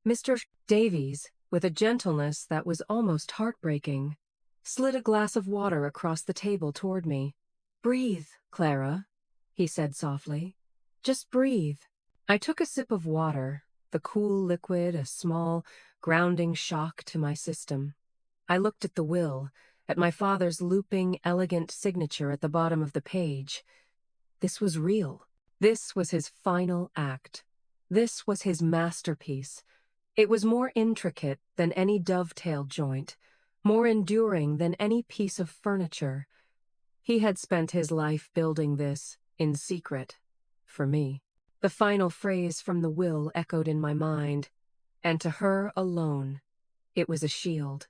Mr. Davies, with a gentleness that was almost heartbreaking, slid a glass of water across the table toward me. "Breathe, Clara," he said softly. "Just breathe." I took a sip of water, the cool liquid a small, grounding shock to my system. I looked at the will, at my father's looping, elegant signature at the bottom of the page. This was real. This was his final act. This was his masterpiece. It was more intricate than any dovetail joint, more enduring than any piece of furniture. He had spent his life building this, in secret, for me. The final phrase from the will echoed in my mind, and to her alone, it was a shield,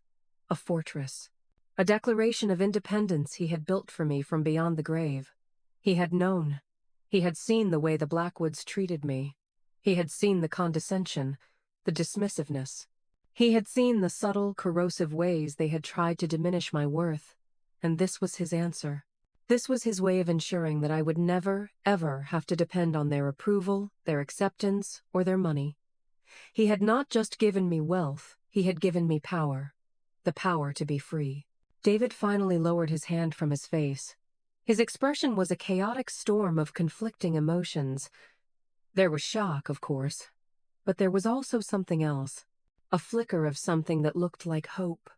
a fortress, a declaration of independence he had built for me from beyond the grave. He had known. He had seen the way the Blackwoods treated me. He had seen the condescension, the dismissiveness. He had seen the subtle, corrosive ways they had tried to diminish my worth, and this was his answer. This was his way of ensuring that I would never, ever have to depend on their approval, their acceptance, or their money. He had not just given me wealth, he had given me power. The power to be free. David finally lowered his hand from his face. His expression was a chaotic storm of conflicting emotions. There was shock, of course, but there was also something else. A flicker of something that looked like hope.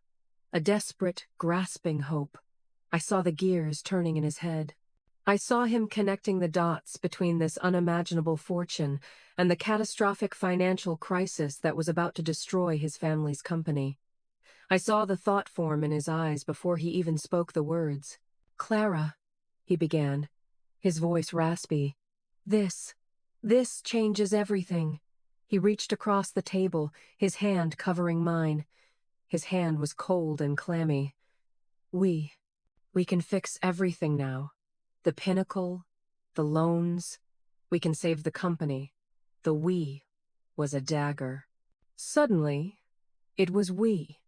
A desperate, grasping hope. I saw the gears turning in his head. I saw him connecting the dots between this unimaginable fortune and the catastrophic financial crisis that was about to destroy his family's company. I saw the thought form in his eyes before he even spoke the words. "Clara," he began, his voice raspy. This changes everything." He reached across the table, his hand covering mine. His hand was cold and clammy. We can fix everything now. The pinnacle, the loans. We can save the company." The "we" was a dagger. Suddenly, it was we.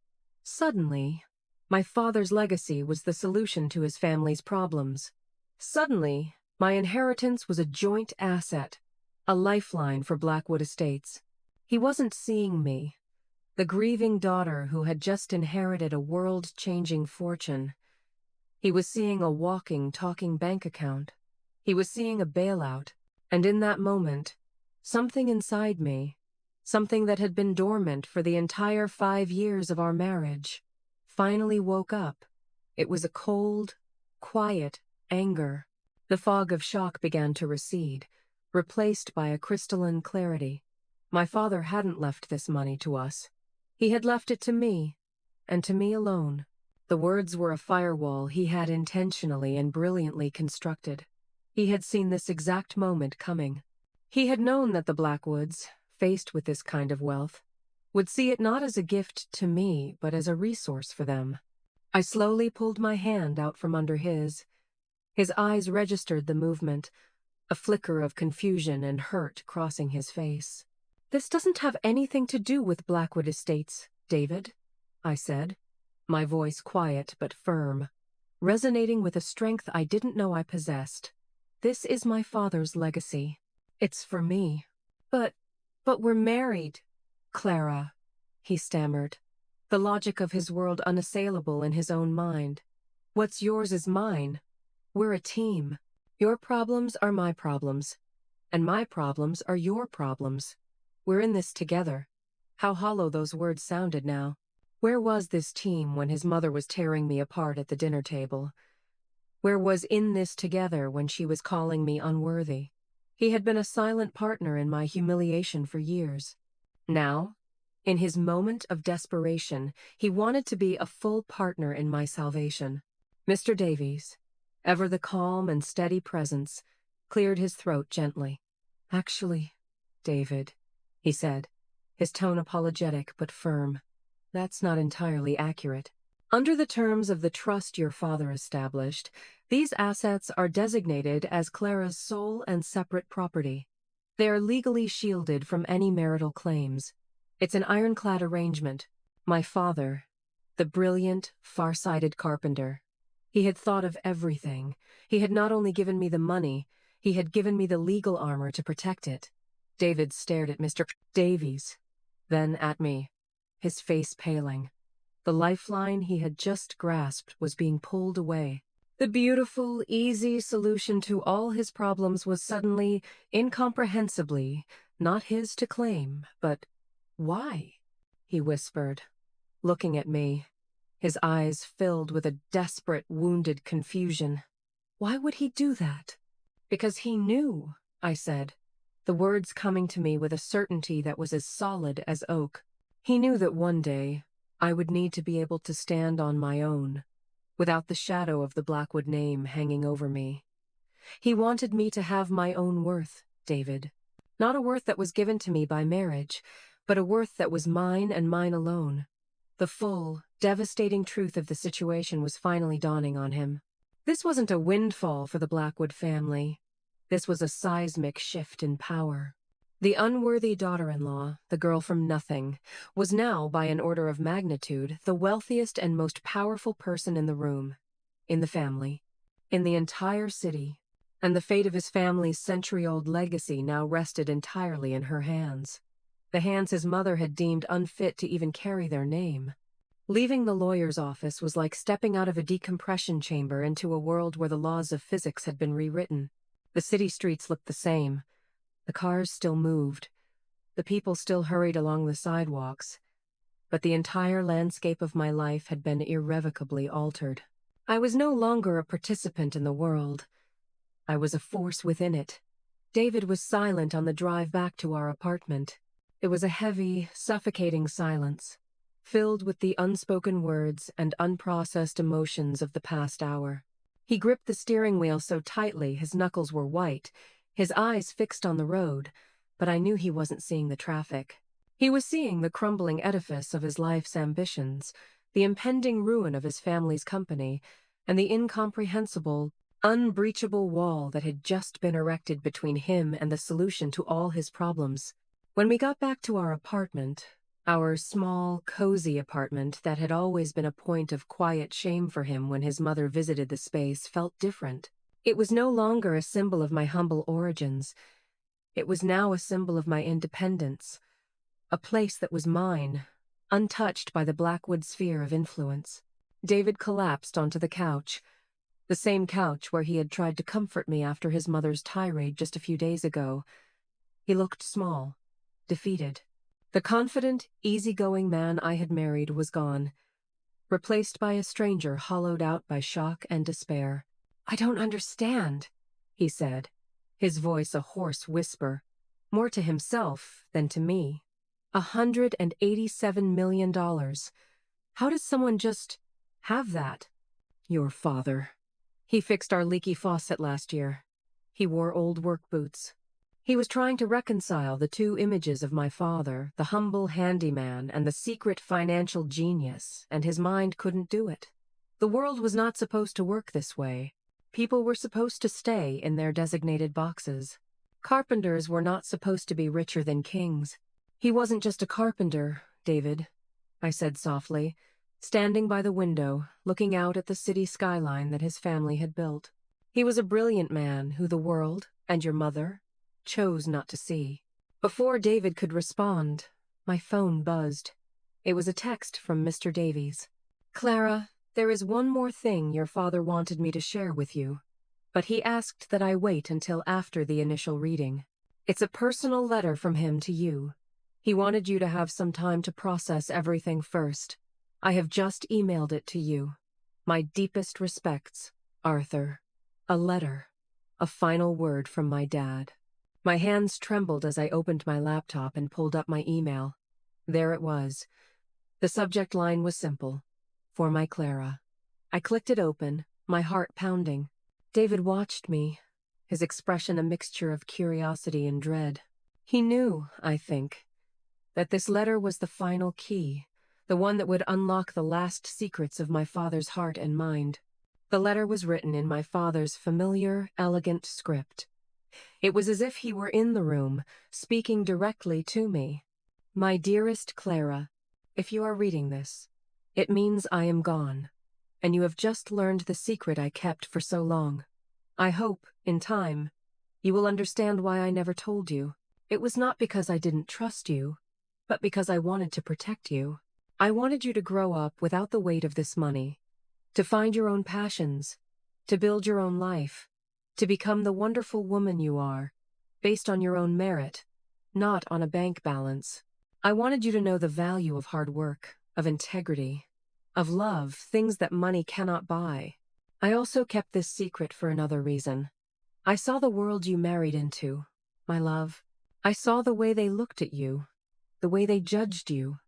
Suddenly, my father's legacy was the solution to his family's problems. Suddenly, my inheritance was a joint asset, a lifeline for Blackwood Estates. He wasn't seeing me, the grieving daughter who had just inherited a world-changing fortune. He was seeing a walking, talking bank account. He was seeing a bailout, and in that moment, something inside me, something that had been dormant for the entire 5 years of our marriage, finally woke up. It was a cold, quiet anger. The fog of shock began to recede, replaced by a crystalline clarity. My father hadn't left this money to us. He had left it to me, and to me alone. The words were a firewall he had intentionally and brilliantly constructed. He had seen this exact moment coming. He had known that the Blackwoods, faced with this kind of wealth, would see it not as a gift to me, but as a resource for them. I slowly pulled my hand out from under his. His eyes registered the movement, a flicker of confusion and hurt crossing his face. "This doesn't have anything to do with Blackwood Estates, David," I said, my voice quiet but firm, resonating with a strength I didn't know I possessed. "This is my father's legacy. It's for me." But we're married, Clara," he stammered, the logic of his world unassailable in his own mind. "What's yours is mine. We're a team. Your problems are my problems, and my problems are your problems. We're in this together." How hollow those words sounded now. Where was this team when his mother was tearing me apart at the dinner table? Where was "in this together" when she was calling me unworthy? He had been a silent partner in my humiliation for years. Now, in his moment of desperation, he wanted to be a full partner in my salvation. Mr. Davies, ever the calm and steady presence, cleared his throat gently. "Actually, David," he said, his tone apologetic but firm, "that's not entirely accurate. Under the terms of the trust your father established, these assets are designated as Clara's sole and separate property. They are legally shielded from any marital claims. It's an ironclad arrangement. My father, the brilliant, far-sighted carpenter. He had thought of everything. He had not only given me the money, he had given me the legal armor to protect it. David stared at Mr. Davies, then at me, his face paling. The lifeline he had just grasped was being pulled away. The beautiful, easy solution to all his problems was suddenly, incomprehensibly, not his to claim, but why? He whispered, looking at me, his eyes filled with a desperate, wounded confusion. Why would he do that? Because he knew, I said, the words coming to me with a certainty that was as solid as oak. He knew that one day I would need to be able to stand on my own, without the shadow of the Blackwood name hanging over me. He wanted me to have my own worth, David. Not a worth that was given to me by marriage, but a worth that was mine and mine alone. The full, devastating truth of the situation was finally dawning on him. This wasn't a windfall for the Blackwood family. This was a seismic shift in power. The unworthy daughter-in-law, the girl from nothing, was now, by an order of magnitude, the wealthiest and most powerful person in the room, in the family, in the entire city, and the fate of his family's century-old legacy now rested entirely in her hands. The hands his mother had deemed unfit to even carry their name. Leaving the lawyer's office was like stepping out of a decompression chamber into a world where the laws of physics had been rewritten. The city streets looked the same. The cars still moved. The people still hurried along the sidewalks. But the entire landscape of my life had been irrevocably altered. I was no longer a participant in the world. I was a force within it. David was silent on the drive back to our apartment. It was a heavy, suffocating silence, filled with the unspoken words and unprocessed emotions of the past hour. He gripped the steering wheel so tightly his knuckles were white, his eyes fixed on the road, but I knew he wasn't seeing the traffic. He was seeing the crumbling edifice of his life's ambitions, the impending ruin of his family's company, and the incomprehensible, unbreachable wall that had just been erected between him and the solution to all his problems. When we got back to our apartment, our small, cozy apartment that had always been a point of quiet shame for him when his mother visited the space felt different. It was no longer a symbol of my humble origins. It was now a symbol of my independence, a place that was mine, untouched by the Blackwood sphere of influence. David collapsed onto the couch, the same couch where he had tried to comfort me after his mother's tirade just a few days ago. He looked small, defeated. The confident, easygoing man I had married was gone, replaced by a stranger hollowed out by shock and despair. "I don't understand," he said, his voice a hoarse whisper, more to himself than to me. $187 million. How does someone just have that? Your father. He fixed our leaky faucet last year. He wore old work boots. He was trying to reconcile the two images of my father, the humble handyman and the secret financial genius, and his mind couldn't do it. The world was not supposed to work this way. People were supposed to stay in their designated boxes. Carpenters were not supposed to be richer than kings. He wasn't just a carpenter, David, I said softly, standing by the window, looking out at the city skyline that his family had built. He was a brilliant man who the world, and your mother, chose not to see. Before David could respond, my phone buzzed. It was a text from Mr. Davies. "Clara, there is one more thing your father wanted me to share with you, but he asked that I wait until after the initial reading. It's a personal letter from him to you. He wanted you to have some time to process everything first. I have just emailed it to you. My deepest respects, Arthur." A letter. A final word from my dad. My hands trembled as I opened my laptop and pulled up my email. There it was. The subject line was simple. For my Clara. I clicked it open, my heart pounding. David watched me, his expression a mixture of curiosity and dread. He knew, I think, that this letter was the final key, the one that would unlock the last secrets of my father's heart and mind. The letter was written in my father's familiar, elegant script. It was as if he were in the room, speaking directly to me. "My dearest Clara, if you are reading this, It means I am gone, and you have just learned the secret I kept for so long. I hope, in time, you will understand why I never told you. It was not because I didn't trust you, but because I wanted to protect you. I wanted you to grow up without the weight of this money, to find your own passions, to build your own life, to become the wonderful woman you are, based on your own merit, not on a bank balance. I wanted you to know the value of hard work, of integrity, of love, things that money cannot buy. I also kept this secret for another reason. I saw the world you married into, my love. I saw the way they looked at you, the way they judged you.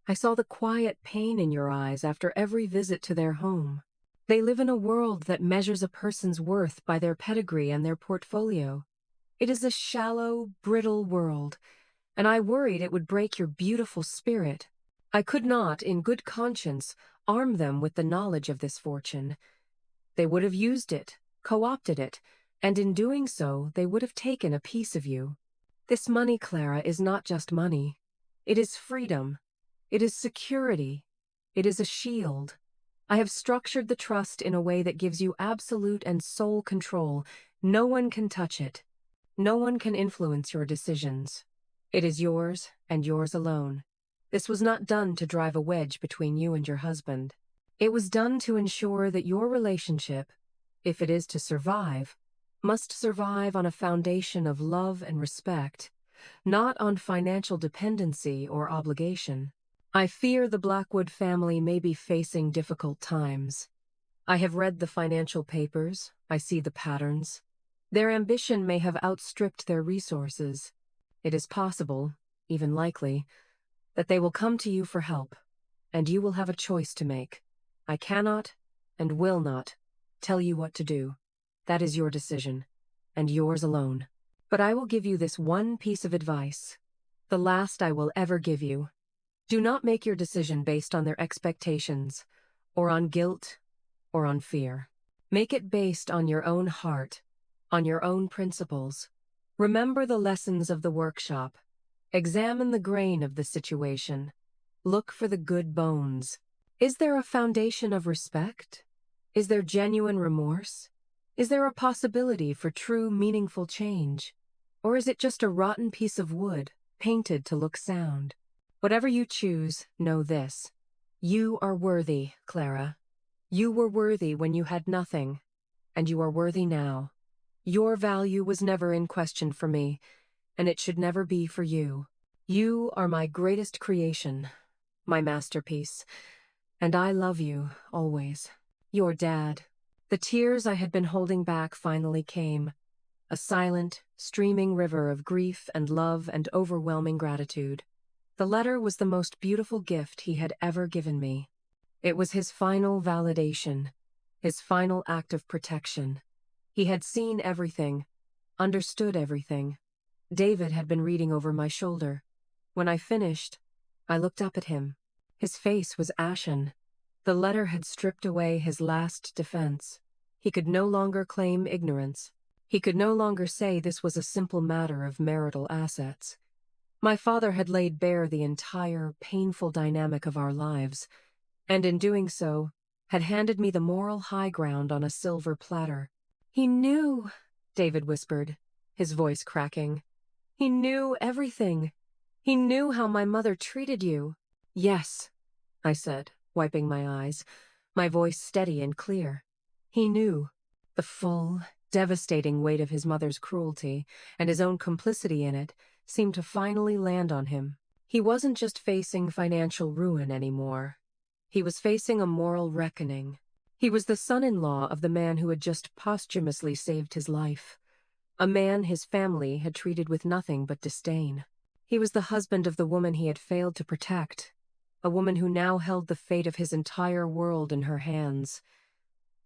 I saw the quiet pain in your eyes after every visit to their home. They live in a world that measures a person's worth by their pedigree and their portfolio. It is a shallow, brittle world, and I worried it would break your beautiful spirit. I could not, in good conscience, arm them with the knowledge of this fortune. They would have used it, co-opted it, and in doing so, they would have taken a piece of you. This money, Clara, is not just money. It is freedom. It is security. It is a shield. I have structured the trust in a way that gives you absolute and sole control. No one can touch it. No one can influence your decisions. It is yours and yours alone. This was not done to drive a wedge between you and your husband. It was done to ensure that your relationship, if it is to survive, must survive on a foundation of love and respect, not on financial dependency or obligation. I fear the Blackwood family may be facing difficult times. I have read the financial papers. I see the patterns. Their ambition may have outstripped their resources. It is possible, even likely, that they will come to you for help, and you will have a choice to make. I cannot, and will not, tell you what to do. That is your decision, and yours alone. But I will give you this one piece of advice, the last I will ever give you. Do not make your decision based on their expectations, or on guilt, or on fear. Make it based on your own heart, on your own principles. Remember the lessons of the workshop. Examine the grain of the situation. Look for the good bones. Is there a foundation of respect? Is there genuine remorse? Is there a possibility for true, meaningful change? Or is it just a rotten piece of wood, painted to look sound? Whatever you choose, know this. You are worthy, Clara. You were worthy when you had nothing, and you are worthy now. Your value was never in question for me, and it should never be for you. You are my greatest creation, my masterpiece, and I love you, always. Your dad. The tears I had been holding back finally came, a silent, streaming river of grief and love and overwhelming gratitude. The letter was the most beautiful gift he had ever given me. It was his final validation, his final act of protection. He had seen everything, understood everything. David had been reading over my shoulder. When I finished, I looked up at him. His face was ashen. The letter had stripped away his last defense. He could no longer claim ignorance. He could no longer say this was a simple matter of marital assets. My father had laid bare the entire, painful dynamic of our lives, and in doing so, had handed me the moral high ground on a silver platter. He knew, David whispered, his voice cracking. He knew everything. He knew how my mother treated you. Yes, I said, wiping my eyes, my voice steady and clear. He knew. The full, devastating weight of his mother's cruelty, and his own complicity in it, seemed to finally land on him. He wasn't just facing financial ruin anymore. He was facing a moral reckoning. He was the son-in-law of the man who had just posthumously saved his life, a man his family had treated with nothing but disdain. He was the husband of the woman he had failed to protect, a woman who now held the fate of his entire world in her hands.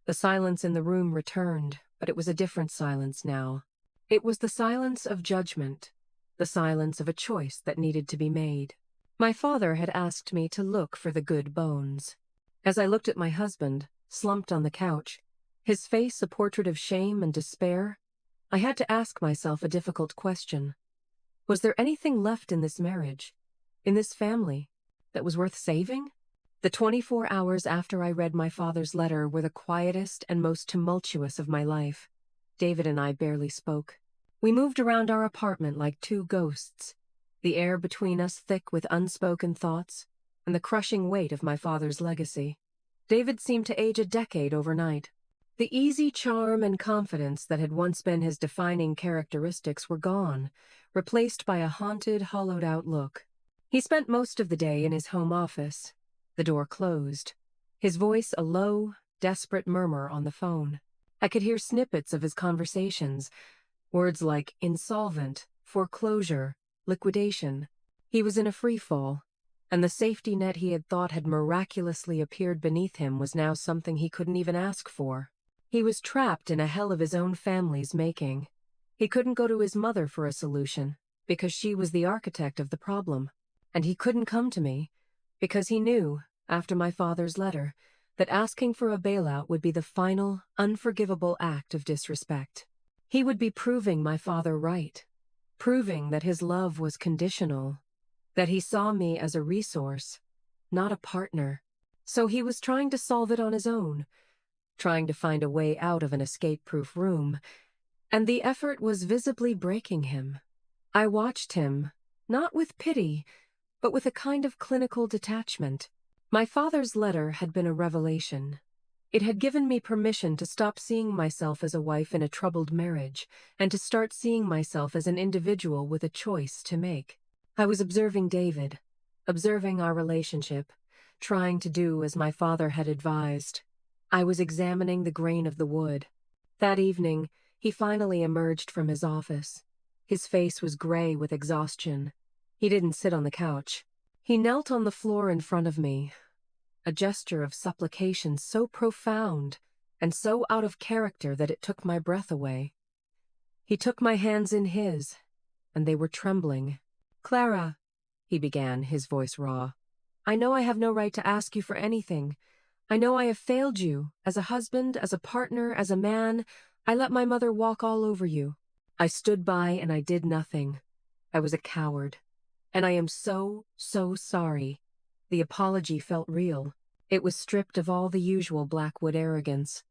The silence in the room returned, but it was a different silence now. It was the silence of judgment, the silence of a choice that needed to be made. My father had asked me to look for the good bones. As I looked at my husband, slumped on the couch, his face a portrait of shame and despair, I had to ask myself a difficult question. Was there anything left in this marriage, in this family, that was worth saving? The 24 hours after I read my father's letter were the quietest and most tumultuous of my life. David and I barely spoke. We moved around our apartment like two ghosts, the air between us thick with unspoken thoughts and the crushing weight of my father's legacy. David seemed to age a decade overnight. The easy charm and confidence that had once been his defining characteristics were gone, replaced by a haunted, hollowed-out look. He spent most of the day in his home office, the door closed, his voice a low, desperate murmur on the phone. I could hear snippets of his conversations, words like insolvent, foreclosure, liquidation. He was in a free fall, and the safety net he had thought had miraculously appeared beneath him was now something he couldn't even ask for. He was trapped in a hell of his own family's making. He couldn't go to his mother for a solution, because she was the architect of the problem. And he couldn't come to me, because he knew, after my father's letter, that asking for a bailout would be the final, unforgivable act of disrespect. He would be proving my father right, proving that his love was conditional, that he saw me as a resource, not a partner. So he was trying to solve it on his own, trying to find a way out of an escape-proof room, and the effort was visibly breaking him. I watched him, not with pity, but with a kind of clinical detachment. My father's letter had been a revelation. It had given me permission to stop seeing myself as a wife in a troubled marriage, and to start seeing myself as an individual with a choice to make. I was observing David, observing our relationship, trying to do as my father had advised. I was examining the grain of the wood. That evening, he finally emerged from his office. His face was gray with exhaustion. He didn't sit on the couch. He knelt on the floor in front of me, a gesture of supplication so profound and so out of character that it took my breath away. He took my hands in his, and they were trembling. "Clara," he began, his voice raw, "I know I have no right to ask you for anything. I know I have failed you, as a husband, as a partner, as a man. I let my mother walk all over you. I stood by and I did nothing. I was a coward. And I am so, so sorry." The apology felt real. It was stripped of all the usual Blackwood arrogance.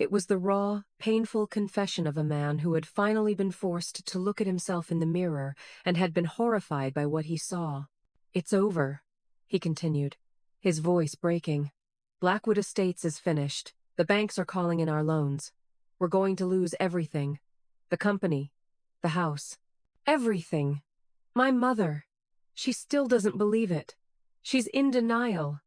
It was the raw, painful confession of a man who had finally been forced to look at himself in the mirror and had been horrified by what he saw. "It's over," he continued, his voice breaking. "Blackwood Estates is finished. The banks are calling in our loans. We're going to lose everything. The company, the house, everything. My mother, she still doesn't believe it. She's in denial.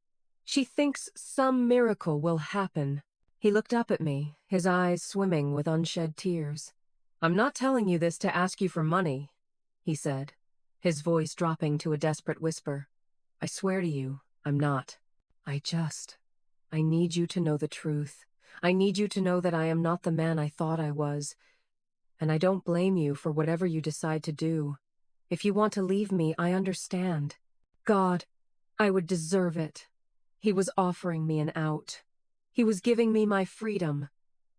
She thinks some miracle will happen." He looked up at me, his eyes swimming with unshed tears. "I'm not telling you this to ask you for money," he said, his voice dropping to a desperate whisper. "I swear to you, I'm not. I need you to know the truth. I need you to know that I am not the man I thought I was. And I don't blame you for whatever you decide to do. If you want to leave me, I understand. God, I would deserve it." He was offering me an out. He was giving me my freedom,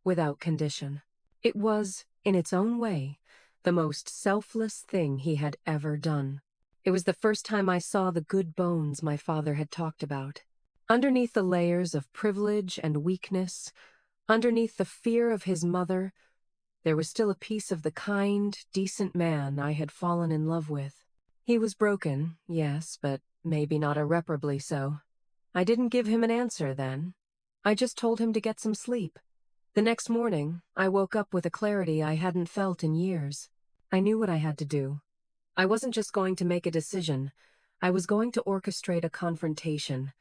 without condition. It was, in its own way, the most selfless thing he had ever done. It was the first time I saw the good bones my father had talked about. Underneath the layers of privilege and weakness, underneath the fear of his mother, there was still a piece of the kind, decent man I had fallen in love with. He was broken, yes, but maybe not irreparably so. I didn't give him an answer then. I just told him to get some sleep. The next morning, I woke up with a clarity I hadn't felt in years. I knew what I had to do. I wasn't just going to make a decision. I was going to orchestrate a confrontation.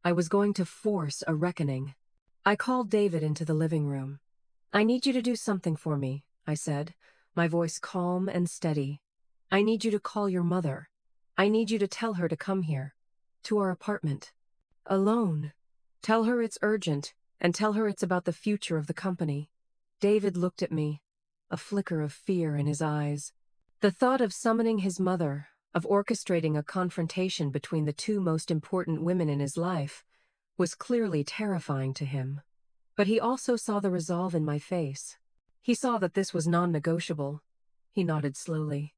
I was going to force a reckoning. I called David into the living room. "I need you to do something for me," I said, my voice calm and steady. "I need you to call your mother. I need you to tell her to come here, to our apartment. Alone. Tell her it's urgent, and tell her it's about the future of the company." David looked at me, a flicker of fear in his eyes. The thought of summoning his mother, of orchestrating a confrontation between the two most important women in his life, was clearly terrifying to him. But he also saw the resolve in my face. He saw that this was non-negotiable. He nodded slowly.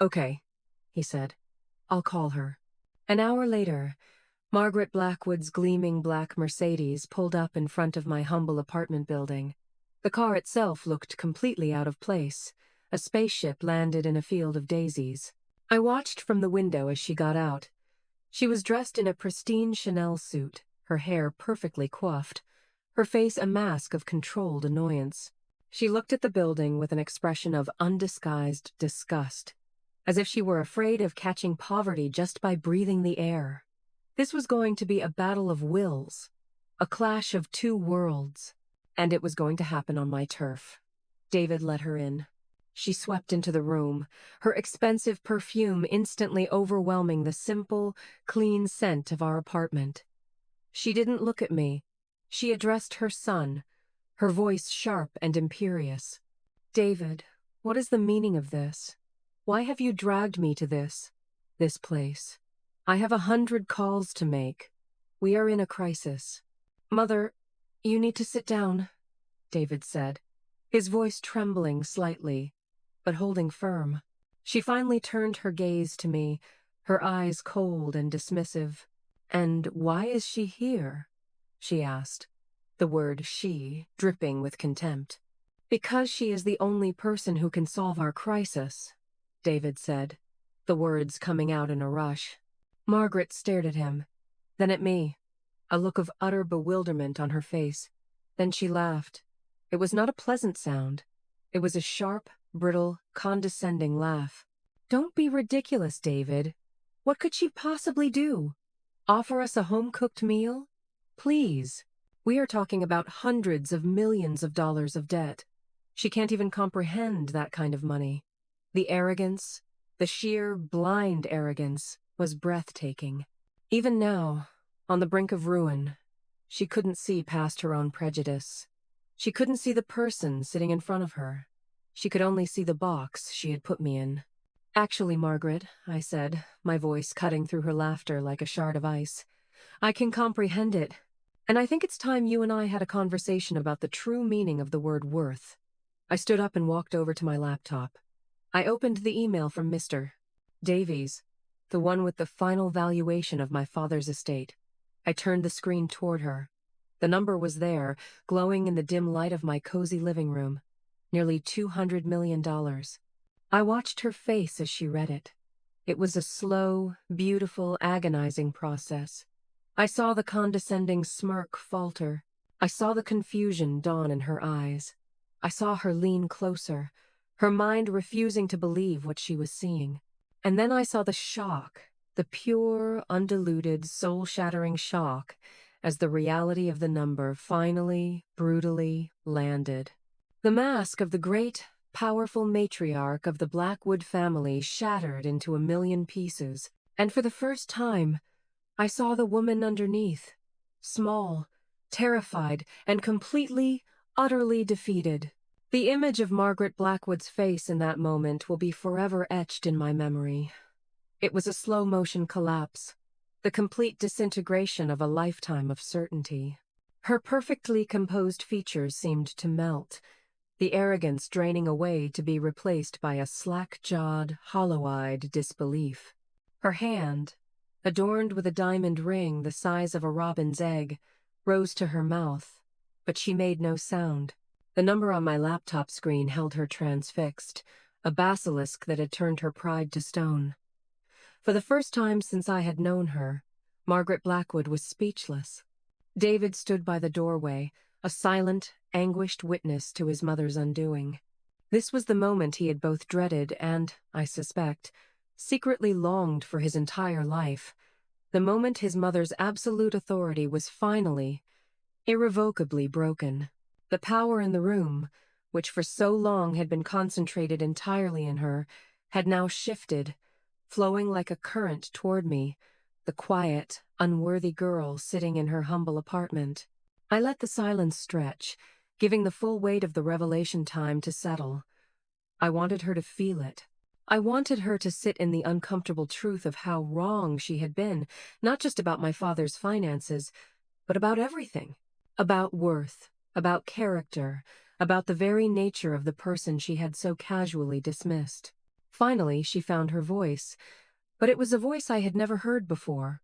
"Okay," he said. "I'll call her." An hour later, Margaret Blackwood's gleaming black Mercedes pulled up in front of my humble apartment building. The car itself looked completely out of place. A spaceship landed in a field of daisies. I watched from the window as she got out. She was dressed in a pristine Chanel suit, her hair perfectly coiffed, her face a mask of controlled annoyance. She looked at the building with an expression of undisguised disgust, as if she were afraid of catching poverty just by breathing the air. This was going to be a battle of wills, a clash of two worlds, and it was going to happen on my turf. David let her in. She swept into the room, her expensive perfume instantly overwhelming the simple, clean scent of our apartment. She didn't look at me. She addressed her son, her voice sharp and imperious. "David, what is the meaning of this? Why have you dragged me to this place? I have 100 calls to make. We are in a crisis." "Mother, you need to sit down," David said, his voice trembling slightly, but holding firm. She finally turned her gaze to me, her eyes cold and dismissive. "And why is she here?" she asked, the word "she" dripping with contempt. "Because she is the only person who can solve our crisis," David said, the words coming out in a rush. Margaret stared at him, then at me, a look of utter bewilderment on her face. Then she laughed. It was not a pleasant sound. It was a sharp, brittle, condescending laugh. "Don't be ridiculous, David. What could she possibly do? Offer us a home-cooked meal? Please. We are talking about hundreds of millions of dollars of debt. She can't even comprehend that kind of money." The arrogance, the sheer, blind arrogance, was breathtaking. Even now, on the brink of ruin, she couldn't see past her own prejudice. She couldn't see the person sitting in front of her. She could only see the box she had put me in. "Actually, Margaret," I said, my voice cutting through her laughter like a shard of ice, "I can comprehend it. And I think it's time you and I had a conversation about the true meaning of the word worth." I stood up and walked over to my laptop. I opened the email from Mr. Davies, the one with the final valuation of my father's estate. I turned the screen toward her. The number was there, glowing in the dim light of my cozy living room. Nearly $200 million. I watched her face as she read it. It was a slow, beautiful, agonizing process. I saw the condescending smirk falter. I saw the confusion dawn in her eyes. I saw her lean closer, her mind refusing to believe what she was seeing. And then I saw the shock, the pure, undiluted, soul-shattering shock, as the reality of the number finally, brutally landed. The mask of the great, powerful matriarch of the Blackwood family shattered into a million pieces, and for the first time, I saw the woman underneath, small, terrified, and completely, utterly defeated. The image of Margaret Blackwood's face in that moment will be forever etched in my memory. It was a slow-motion collapse, the complete disintegration of a lifetime of certainty. Her perfectly composed features seemed to melt, the arrogance draining away to be replaced by a slack-jawed, hollow-eyed disbelief. Her hand, adorned with a diamond ring the size of a robin's egg, rose to her mouth, but she made no sound. The number on my laptop screen held her transfixed, a basilisk that had turned her pride to stone. For the first time since I had known her, Margaret Blackwood was speechless. David stood by the doorway, a silent, anguished witness to his mother's undoing. This was the moment he had both dreaded and, I suspect, secretly longed for his entire life. The moment his mother's absolute authority was finally, irrevocably broken. The power in the room, which for so long had been concentrated entirely in her, had now shifted, flowing like a current toward me, the quiet, unworthy girl sitting in her humble apartment. I let the silence stretch, giving the full weight of the revelation time to settle. I wanted her to feel it. I wanted her to sit in the uncomfortable truth of how wrong she had been, not just about my father's finances, but about everything. About worth, about character, about the very nature of the person she had so casually dismissed. Finally, she found her voice, but it was a voice I had never heard before.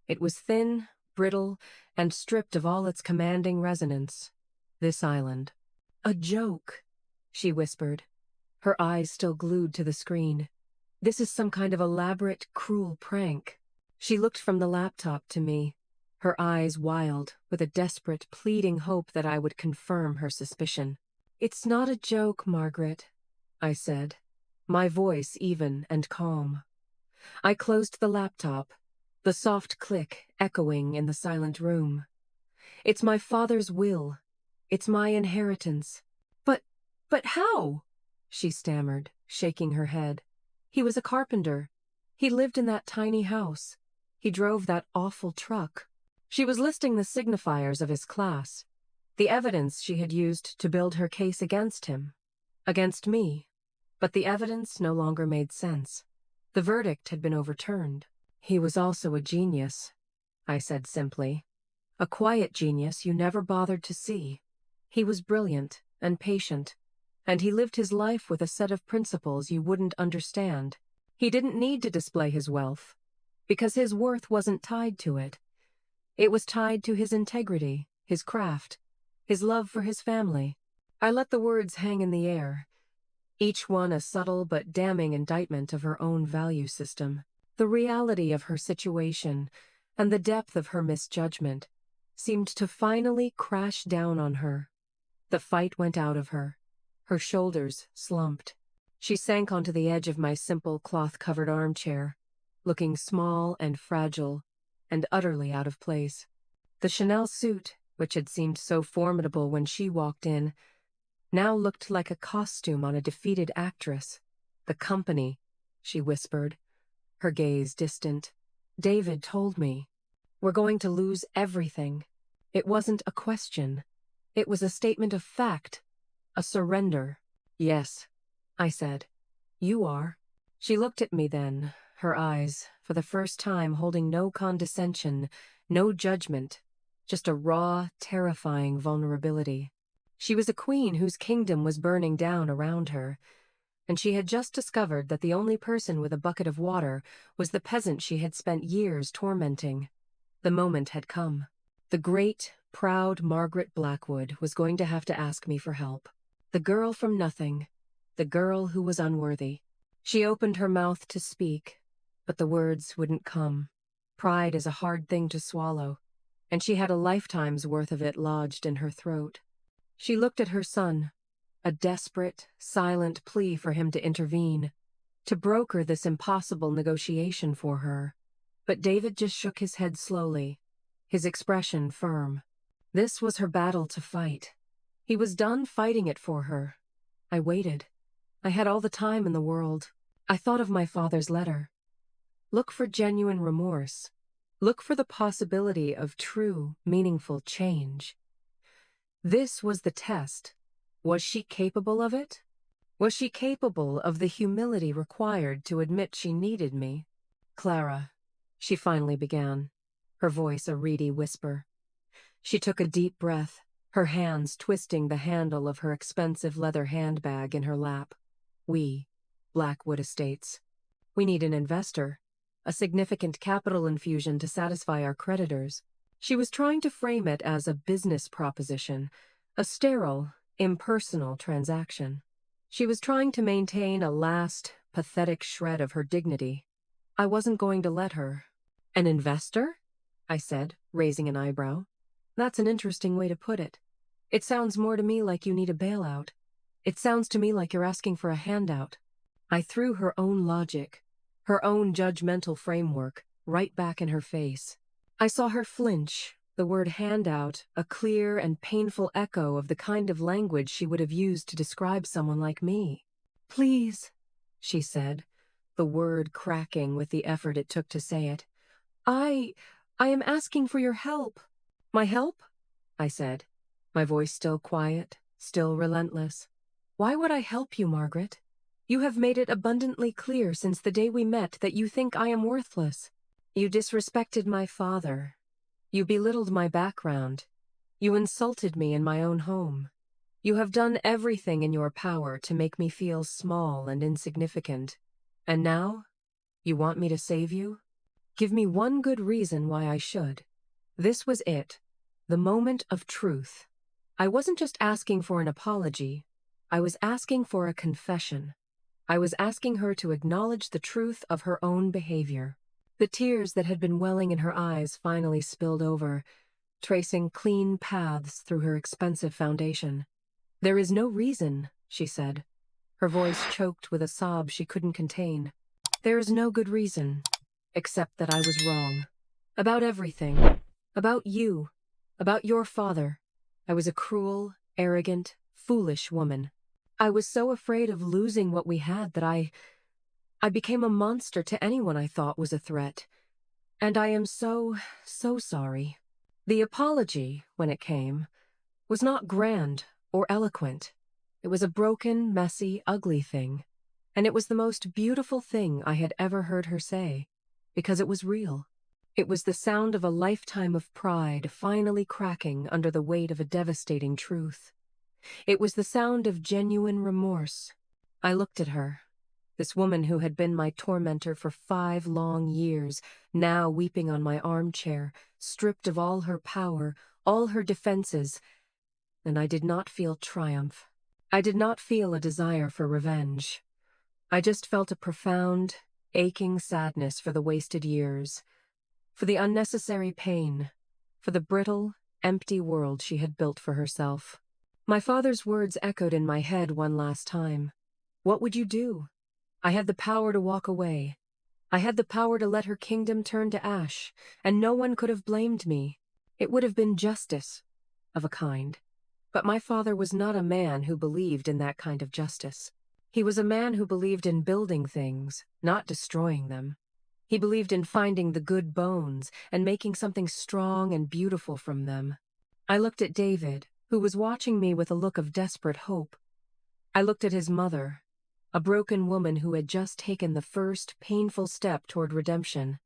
It was thin, brittle, and stripped of all its commanding resonance. This island. A joke, she whispered, her eyes still glued to the screen. This is some kind of elaborate, cruel prank. She looked from the laptop to me, her eyes wild, with a desperate, pleading hope that I would confirm her suspicion. It's not a joke, Margaret, I said, my voice even and calm. I closed the laptop, the soft click echoing in the silent room. It's my father's will. It's my inheritance. But how? She stammered, shaking her head. He was a carpenter. He lived in that tiny house. He drove that awful truck. She was listing the signifiers of his class, the evidence she had used to build her case against him, against me. But the evidence no longer made sense. The verdict had been overturned. He was also a genius, I said simply. A quiet genius you never bothered to see. He was brilliant and patient, and he lived his life with a set of principles you wouldn't understand. He didn't need to display his wealth, because his worth wasn't tied to it. It was tied to his integrity, his craft, his love for his family. I let the words hang in the air, each one a subtle but damning indictment of her own value system. The reality of her situation and the depth of her misjudgment seemed to finally crash down on her. The fight went out of her. Her shoulders slumped. She sank onto the edge of my simple cloth-covered armchair, looking small and fragile and utterly out of place. The Chanel suit, which had seemed so formidable when she walked in, now looked like a costume on a defeated actress. The company, she whispered, her gaze distant. David told me. We're going to lose everything. It wasn't a question. It was a statement of fact. A surrender. Yes, I said. You are. She looked at me then, her eyes, for the first time holding no condescension, no judgment, just a raw, terrifying vulnerability. She was a queen whose kingdom was burning down around her, and she had just discovered that the only person with a bucket of water was the peasant she had spent years tormenting. The moment had come. The great, proud Margaret Blackwood was going to have to ask me for help. The girl from nothing, the girl who was unworthy. She opened her mouth to speak, but the words wouldn't come. Pride is a hard thing to swallow, and she had a lifetime's worth of it lodged in her throat. She looked at her son, a desperate, silent plea for him to intervene, to broker this impossible negotiation for her. But David just shook his head slowly, his expression firm. This was her battle to fight. He was done fighting it for her. I waited. I had all the time in the world. I thought of my father's letter. Look for genuine remorse. Look for the possibility of true, meaningful change. This was the test. Was she capable of it? Was she capable of the humility required to admit she needed me? Clara, she finally began, her voice a reedy whisper. She took a deep breath, her hands twisting the handle of her expensive leather handbag in her lap. We, Blackwood Estates. We need an investor, a significant capital infusion to satisfy our creditors. She was trying to frame it as a business proposition, a sterile, impersonal transaction. She was trying to maintain a last, pathetic shred of her dignity. I wasn't going to let her. An investor? I said, raising an eyebrow. That's an interesting way to put it. It sounds more to me like you need a bailout. It sounds to me like you're asking for a handout. I threw her own logic, her own judgmental framework, right back in her face. I saw her flinch, the word handout, a clear and painful echo of the kind of language she would have used to describe someone like me. Please, she said, the word cracking with the effort it took to say it. I am asking for your help. My help? I said, my voice still quiet, still relentless. Why would I help you, Margaret? You have made it abundantly clear since the day we met that you think I am worthless. You disrespected my father. You belittled my background. You insulted me in my own home. You have done everything in your power to make me feel small and insignificant. And now, you want me to save you? Give me one good reason why I should. This was it. The moment of truth. I wasn't just asking for an apology. I was asking for a confession. I was asking her to acknowledge the truth of her own behavior. The tears that had been welling in her eyes finally spilled over, tracing clean paths through her expensive foundation. "There is no reason," she said, her voice choked with a sob she couldn't contain. "There is no good reason, except that I was wrong. About everything. About you. About your father. I was a cruel, arrogant, foolish woman. I was so afraid of losing what we had that I became a monster to anyone I thought was a threat. And I am so sorry." The apology, when it came, was not grand or eloquent. It was a broken, messy, ugly thing. And it was the most beautiful thing I had ever heard her say, because it was real. It was the sound of a lifetime of pride finally cracking under the weight of a devastating truth. It was the sound of genuine remorse. I looked at her, this woman who had been my tormentor for 5 long years, now weeping on my armchair, stripped of all her power, all her defenses, and I did not feel triumph. I did not feel a desire for revenge. I just felt a profound, aching sadness for the wasted years, for the unnecessary pain, for the brittle, empty world she had built for herself. My father's words echoed in my head one last time. What would you do? I had the power to walk away. I had the power to let her kingdom turn to ash, and no one could have blamed me. It would have been justice, of a kind. But my father was not a man who believed in that kind of justice. He was a man who believed in building things, not destroying them. He believed in finding the good bones and making something strong and beautiful from them. I looked at David, who was watching me with a look of desperate hope. I looked at his mother, a broken woman who had just taken the first painful step toward redemption,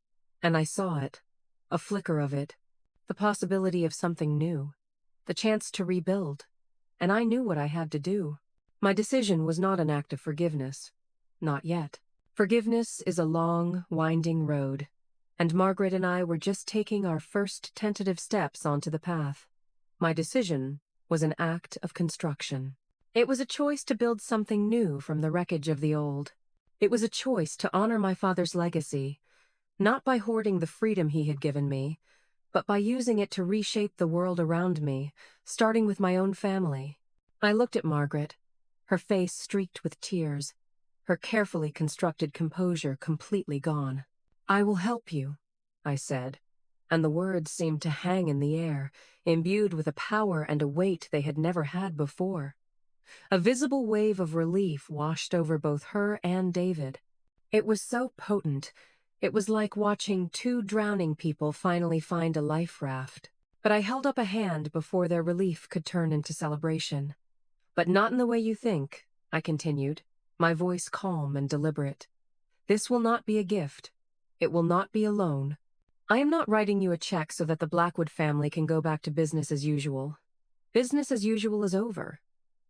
and I saw it, a flicker of it, the possibility of something new, the chance to rebuild, and I knew what I had to do. My decision was not an act of forgiveness, not yet. Forgiveness is a long, winding road, and Margaret and I were just taking our first tentative steps onto the path. My decision was an act of construction. It was a choice to build something new from the wreckage of the old. It was a choice to honor my father's legacy, not by hoarding the freedom he had given me, but by using it to reshape the world around me, starting with my own family. I looked at Margaret, her face streaked with tears, her carefully constructed composure completely gone. "I will help you," I said, and the words seemed to hang in the air, imbued with a power and a weight they had never had before. A visible wave of relief washed over both her and David. It was so potent. It was like watching 2 drowning people finally find a life raft. But I held up a hand before their relief could turn into celebration. "But not in the way you think," I continued, my voice calm and deliberate. "This will not be a gift. It will not be a loan. I am not writing you a check so that the Blackwood family can go back to business as usual. Business as usual is over.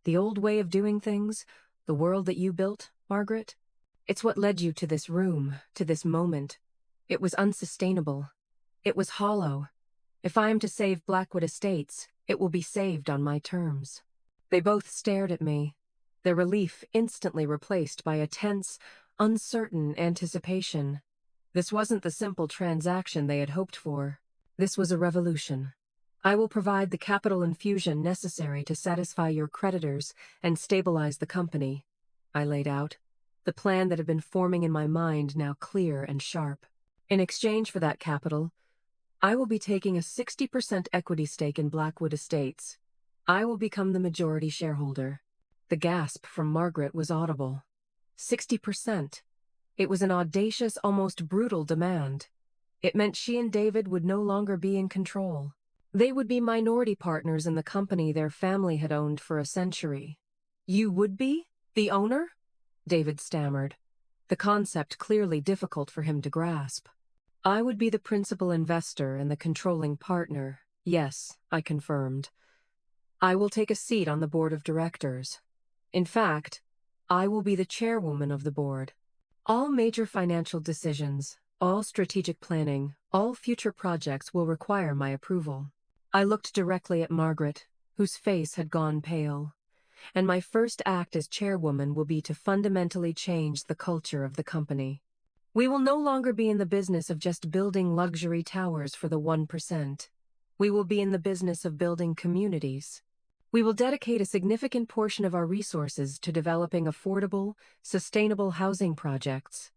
The old way of doing things, the world that you built, Margaret, it's what led you to this room, to this moment. It was unsustainable. It was hollow. If I am to save Blackwood Estates, it will be saved on my terms." They both stared at me, their relief instantly replaced by a tense, uncertain anticipation. This wasn't the simple transaction they had hoped for. This was a revolution. "I will provide the capital infusion necessary to satisfy your creditors and stabilize the company," I laid out, the plan that had been forming in my mind now clear and sharp. "In exchange for that capital, I will be taking a 60% equity stake in Blackwood Estates. I will become the majority shareholder." The gasp from Margaret was audible. 60%. It was an audacious, almost brutal demand. It meant she and David would no longer be in control. They would be minority partners in the company their family had owned for a century. "You would be? The owner?" David stammered, the concept clearly difficult for him to grasp. "I would be the principal investor and the controlling partner, yes," I confirmed. "I will take a seat on the board of directors. In fact, I will be the chairwoman of the board. All major financial decisions, All strategic planning, all future projects will require my approval. I looked directly at Margaret, whose face had gone pale. And my first act as chairwoman will be to fundamentally change the culture of the company. We will no longer be in the business of just building luxury towers for the 1%. We will be in the business of building communities. We will dedicate a significant portion of our resources to developing affordable, sustainable housing projects.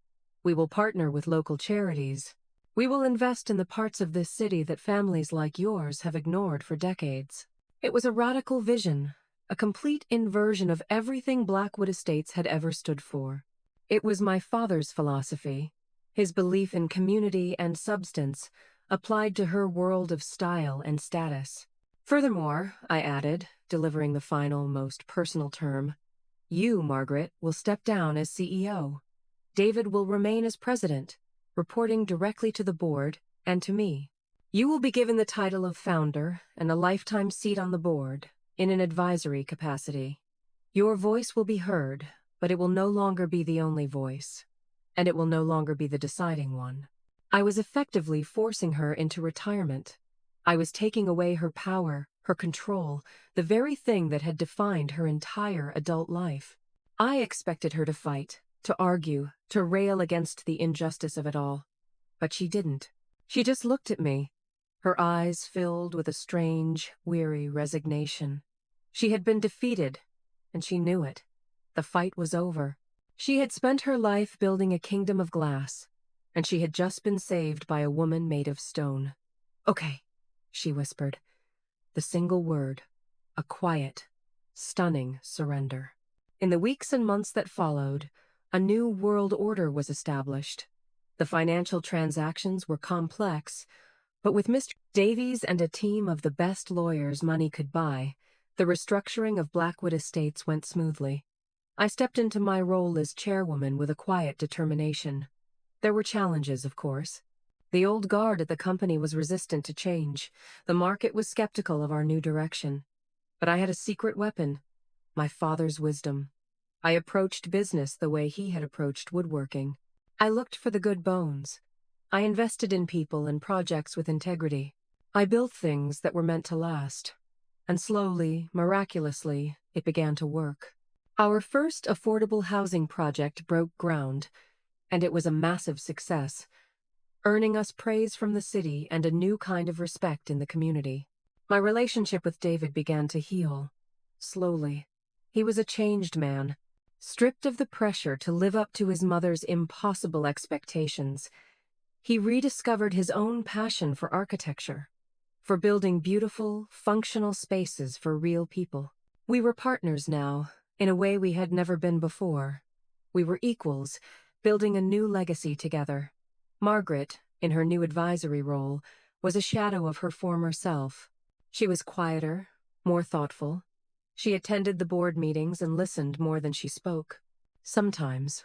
We will partner with local charities. We will invest in the parts of this city that families like yours have ignored for decades. It was a radical vision, a complete inversion of everything Blackwood Estates had ever stood for. It was my father's philosophy, his belief in community and substance, applied to her world of style and status. Furthermore, I added, delivering the final, most personal term, you, Margaret, will step down as CEO. David will remain as president, reporting directly to the board and to me. You will be given the title of founder and a lifetime seat on the board, in an advisory capacity. Your voice will be heard, but it will no longer be the only voice, and it will no longer be the deciding one. I was effectively forcing her into retirement. I was taking away her power, her control, the very thing that had defined her entire adult life. I expected her to fight, to argue, to rail against the injustice of it all. But she didn't. She just looked at me, her eyes filled with a strange, weary resignation. She had been defeated, and she knew it. The fight was over. She had spent her life building a kingdom of glass, and she had just been saved by a woman made of stone. Okay, she whispered. The single word, a quiet, stunning surrender. In the weeks and months that followed, a new world order was established. The financial transactions were complex, but with Mr. Davies and a team of the best lawyers money could buy, the restructuring of Blackwood Estates went smoothly. I stepped into my role as chairwoman with a quiet determination. There were challenges, of course. The old guard at the company was resistant to change. The market was skeptical of our new direction. But I had a secret weapon, my father's wisdom. I approached business the way he had approached woodworking. I looked for the good bones. I invested in people and projects with integrity. I built things that were meant to last. And slowly, miraculously, it began to work. Our first affordable housing project broke ground, and it was a massive success, earning us praise from the city and a new kind of respect in the community. My relationship with David began to heal, slowly. He was a changed man, stripped of the pressure to live up to his mother's impossible expectations. He rediscovered his own passion for architecture, for building beautiful, functional spaces for real people. We were partners now, in a way we had never been before. We were equals, building a new legacy together. Margaret, in her new advisory role, was a shadow of her former self. She was quieter, more thoughtful. She attended the board meetings and listened more than she spoke. Sometimes,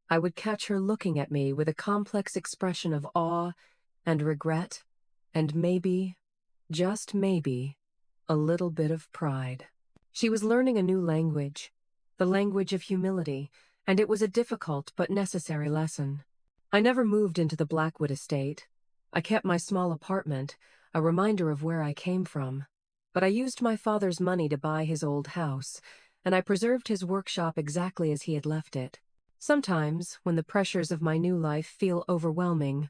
I would catch her looking at me with a complex expression of awe and regret, and maybe, just maybe, a little bit of pride. She was learning a new language, the language of humility, and it was a difficult but necessary lesson. I never moved into the Blackwood estate. I kept my small apartment, a reminder of where I came from. But I used my father's money to buy his old house, and I preserved his workshop exactly as he had left it. Sometimes, when the pressures of my new life feel overwhelming,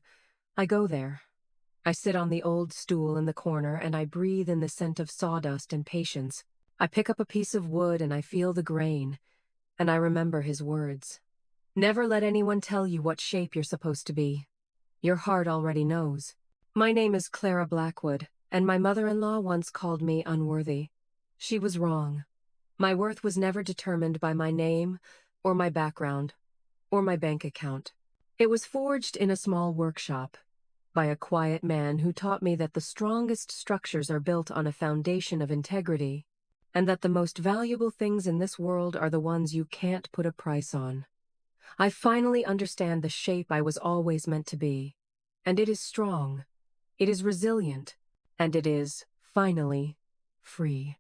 I go there. I sit on the old stool in the corner and I breathe in the scent of sawdust and patience. I pick up a piece of wood and I feel the grain, and I remember his words. Never let anyone tell you what shape you're supposed to be. Your heart already knows. My name is Clara Blackwood, and my mother-in-law once called me unworthy. She was wrong. My worth was never determined by my name, or my background, or my bank account. It was forged in a small workshop, by a quiet man who taught me that the strongest structures are built on a foundation of integrity, and that the most valuable things in this world are the ones you can't put a price on. I finally understand the shape I was always meant to be, and it is strong, it is resilient, and it is, finally, free.